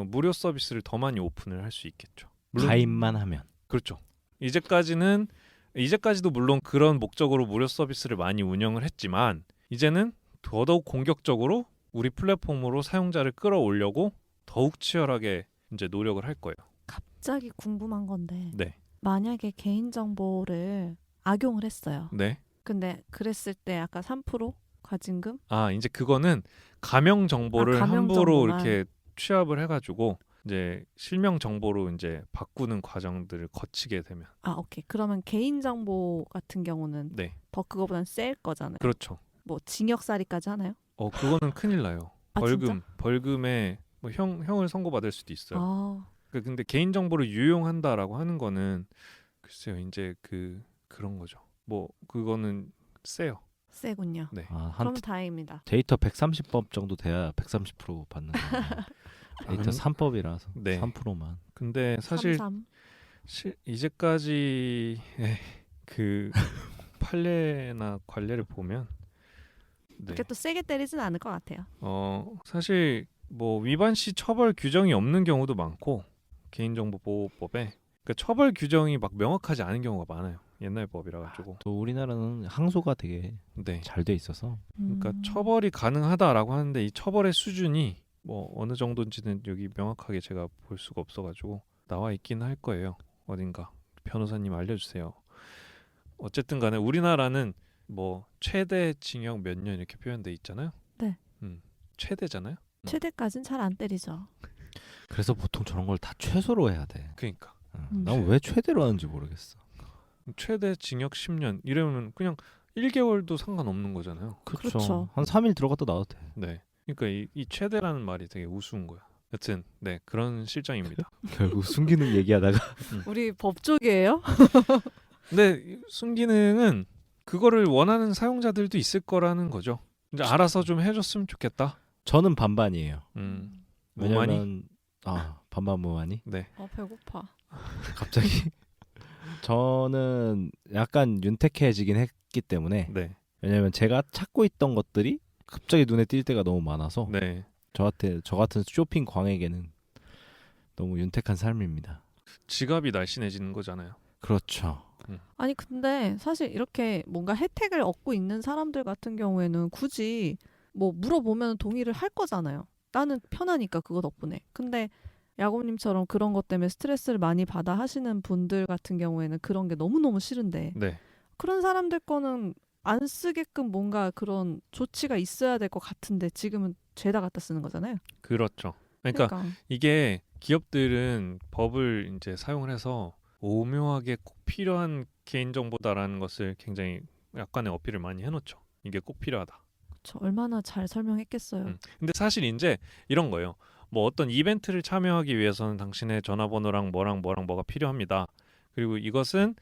무료 서비스를 더 많이 오픈을 할 수 있겠죠. 물론 가입만 하면. 그렇죠. 이제까지도 물론 그런 목적으로 무료 서비스를 많이 운영을 했지만 이제는 더더욱 공격적으로 우리 플랫폼으로 사용자를 끌어올려고 더욱 치열하게 이제 노력을 할 거예요. 갑자기 궁금한 건데 네. 만약에 개인정보를 악용을 했어요. 네. 근데 그랬을 때 아까 3% 과징금? 이제 그거는 가명 정보를 함부로 이렇게 취합을 해가지고 이제 실명 정보로 이제 바꾸는 과정들을 거치게 되면. 오케이. 그러면 개인정보 같은 경우는 네. 더 그거보단 셀 거잖아요. 그렇죠. 뭐 징역살이까지 하나요? 그거는 큰일 나요. 진짜? 벌금에 뭐 형을 선고받을 수도 있어요. 근데 개인정보를 유용한다라고 하는 거는 글쎄요, 이제 그런 거죠. 뭐 그거는 세요. 세군요. 네. 그럼 다행입니다. 데이터 130법 정도 돼야 130% 받는 거예요. 데이터 3법이라서 네. 3%만. 근데 사실 이제까지의 그 판례나 관례를 보면 그렇게 또 세게 때리진 않을 것 같아요. 사실 뭐 위반 시 처벌 규정이 없는 경우도 많고 개인정보보호법에 그러니까 처벌 규정이 막 명확하지 않은 경우가 많아요. 옛날 법이라 가지고. 또 우리나라는 항소가 되게 네. 잘 돼 있어서. 그러니까 처벌이 가능하다라고 하는데 이 처벌의 수준이 뭐 어느 정도인지는 여기 명확하게 제가 볼 수가 없어가지고 나와 있긴 할 거예요. 어딘가 변호사님 알려주세요. 어쨌든 간에 우리나라는 뭐 최대 징역 몇 년 이렇게 표현돼 있잖아요. 네. 최대잖아요. 최대까지는 잘 안 때리죠. 그래서 보통 저런 걸 다 최소로 해야 돼. 그러니까. 난 왜 최대로 하는지 모르겠어. 최대 징역 10년 이러면 그냥 1개월도 상관없는 거잖아요. 그렇죠. 한 3일 들어갔다 나와도 돼. 네. 그러니까 이 최대라는 말이 되게 우스운 거야. 여튼 네 그런 실정입니다. 결국 순기능 얘기하다가 우리 법 쪽이에요? 근데 순기능은 그거를 원하는 사용자들도 있을 거라는 거죠. 이제 알아서 좀 해줬으면 좋겠다. 저는 반반이에요. 무만이? 왜냐면 반반 무만이? 네. 배고파. 갑자기 저는 약간 윤택해지긴 했기 때문에 네. 왜냐면 제가 찾고 있던 것들이 갑자기 눈에 띌 때가 너무 많아서 네. 저 같은 쇼핑 광에게는 너무 윤택한 삶입니다. 지갑이 날씬해지는 거잖아요. 그렇죠. 아니 근데 사실 이렇게 뭔가 혜택을 얻고 있는 사람들 같은 경우에는 굳이 뭐 물어보면 동의를 할 거잖아요. 나는 편하니까 그거 덕분에. 근데 야곱님처럼 그런 것 때문에 스트레스를 많이 받아 하시는 분들 같은 경우에는 그런 게 너무너무 싫은데 네. 그런 사람들 거는 안 쓰게끔 뭔가 그런 조치가 있어야 될 것 같은데 지금은 죄다 갖다 쓰는 거잖아요. 그렇죠. 그러니까 이게 기업들은 법을 이제 사용을 해서 오묘하게 꼭 필요한 개인정보다라는 것을 굉장히 약간의 어필을 많이 해놓죠. 이게 꼭 필요하다. 그렇죠. 얼마나 잘 설명했겠어요. 근데 사실 이제 이런 거예요. 뭐 어떤 이벤트를 참여하기 위해서는 당신의 전화번호랑 뭐가 필요합니다. 그리고 이것은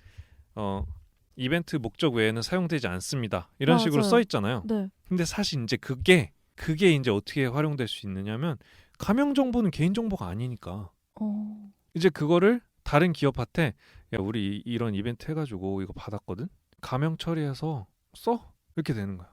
이벤트 목적 외에는 사용되지 않습니다. 이런 맞아요. 식으로 써 있잖아요. 네. 근데 사실 이제 그게 이제 어떻게 활용될 수 있느냐면 가명 정보는 개인 정보가 아니니까. 이제 그거를 다른 기업한테 야 우리 이런 이벤트 해가지고 이거 받았거든. 가명 처리해서 써 이렇게 되는 거야.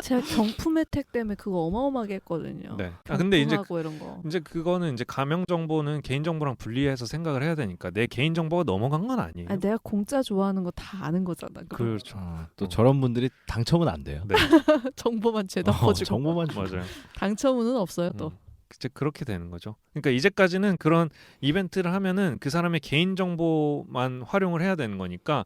제가 경품 혜택 때문에 그거 어마어마하게 했거든요. 네. 근데 이제 이런 거. 이제 그거는 이제 가명 정보는 개인 정보랑 분리해서 생각을 해야 되니까 내 개인 정보가 넘어간 건 아니에요. 아니, 내가 공짜 좋아하는 거 다 아는 거잖아. 그렇죠. 또 저런 분들이 당첨은 안 돼요. 네. 정보만 죄다 퍼주고. 정보만 맞아요. 당첨은 없어요 또. 이제 그렇게 되는 거죠. 그러니까 이제까지는 그런 이벤트를 하면은 그 사람의 개인 정보만 활용을 해야 되는 거니까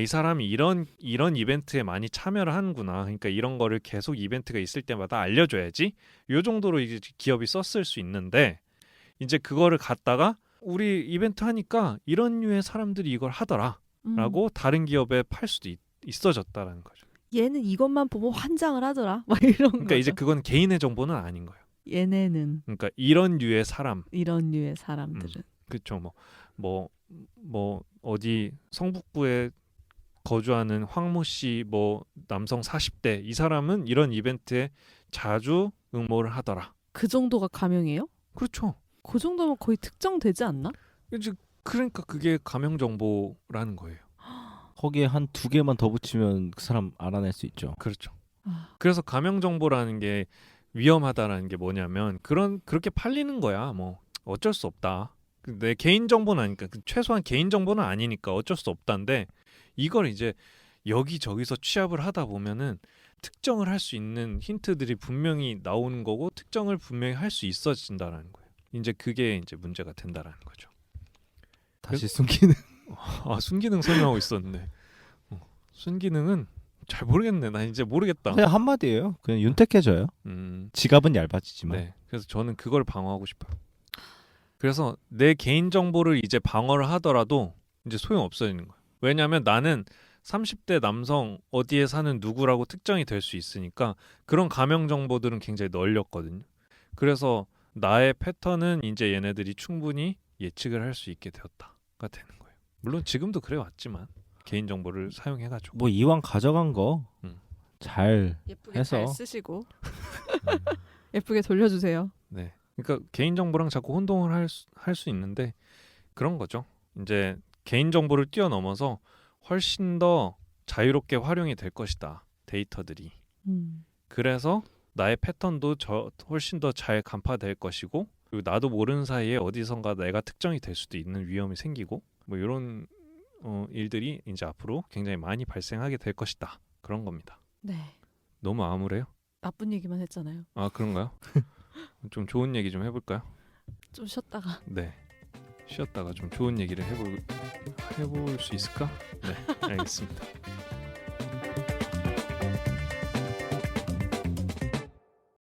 이 사람이 이런 이벤트에 많이 참여를 하는구나. 그러니까 이런 거를 계속 이벤트가 있을 때마다 알려줘야지. 요 정도로 이제 기업이 썼을 수 있는데 이제 그거를 갖다가 우리 이벤트 하니까 이런 류의 사람들이 이걸 하더라라고 다른 기업에 팔 수도 있어졌다라는 거죠. 얘는 이것만 보면 환장을 하더라. 막 이런. 그러니까 거죠. 이제 그건 개인의 정보는 아닌 거예요. 얘네는 그러니까 이런 류의 사람들은 그렇죠. 뭐 어디 성북구에 거주하는 황모 씨 뭐 남성 40대 이 사람은 이런 이벤트에 자주 응모를 하더라. 그 정도가 가명이에요? 그렇죠. 그 정도면 거의 특정되지 않나? 이제 그러니까 그게 가명 정보라는 거예요. 거기에 한 2개만 더 붙이면 그 사람 알아낼 수 있죠. 그렇죠. 그래서 가명 정보라는 게 위험하다라는 게 뭐냐면 그렇게 팔리는 거야. 뭐 어쩔 수 없다. 내 개인 정보는 아니니까 최소한 개인 정보는 아니니까 어쩔 수 없다인데 이걸 이제 여기저기서 취합을 하다 보면은 특정을 할 수 있는 힌트들이 분명히 나오는 거고 특정을 분명히 할 수 있어진다라는 거예요. 이제 그게 이제 문제가 된다라는 거죠. 다시 순기능. 순기능 설명하고 있었는데 순기능은 잘 모르겠네. 나 이제 모르겠다. 그냥 한마디예요. 그냥 윤택해져요. 지갑은 얇아지지만. 네. 그래서 저는 그걸 방어하고 싶어요. 그래서 내 개인 정보를 이제 방어를 하더라도 이제 소용 없어지는 거예요. 왜냐하면 나는 30대 남성 어디에 사는 누구라고 특정이 될 수 있으니까 그런 가명 정보들은 굉장히 널렸거든요. 그래서 나의 패턴은 이제 얘네들이 충분히 예측을 할 수 있게 되었다가 되는 거예요. 물론 지금도 그래 왔지만 개인 정보를 사용해가지고 뭐 이왕 가져간 거 잘 예쁘게 해서 잘 쓰시고 예쁘게 돌려주세요. 네, 그러니까 개인 정보랑 자꾸 혼동을 할 수 있는데 그런 거죠. 이제 개인 정보를 뛰어넘어서 훨씬 더 자유롭게 활용이 될 것이다. 데이터들이. 그래서 나의 패턴도 훨씬 더 잘 간파될 것이고 그리고 나도 모르는 사이에 어디선가 내가 특정이 될 수도 있는 위험이 생기고 뭐 이런 일들이 이제 앞으로 굉장히 많이 발생하게 될 것이다. 그런 겁니다. 네. 너무 암울해요? 나쁜 얘기만 했잖아요. 아 그런가요? 좀 좋은 얘기 좀 해볼까요? 좀 쉬었다가. 네. 쉬었다가 좀 좋은 얘기를 해볼 수 있을까? 네, 알겠습니다.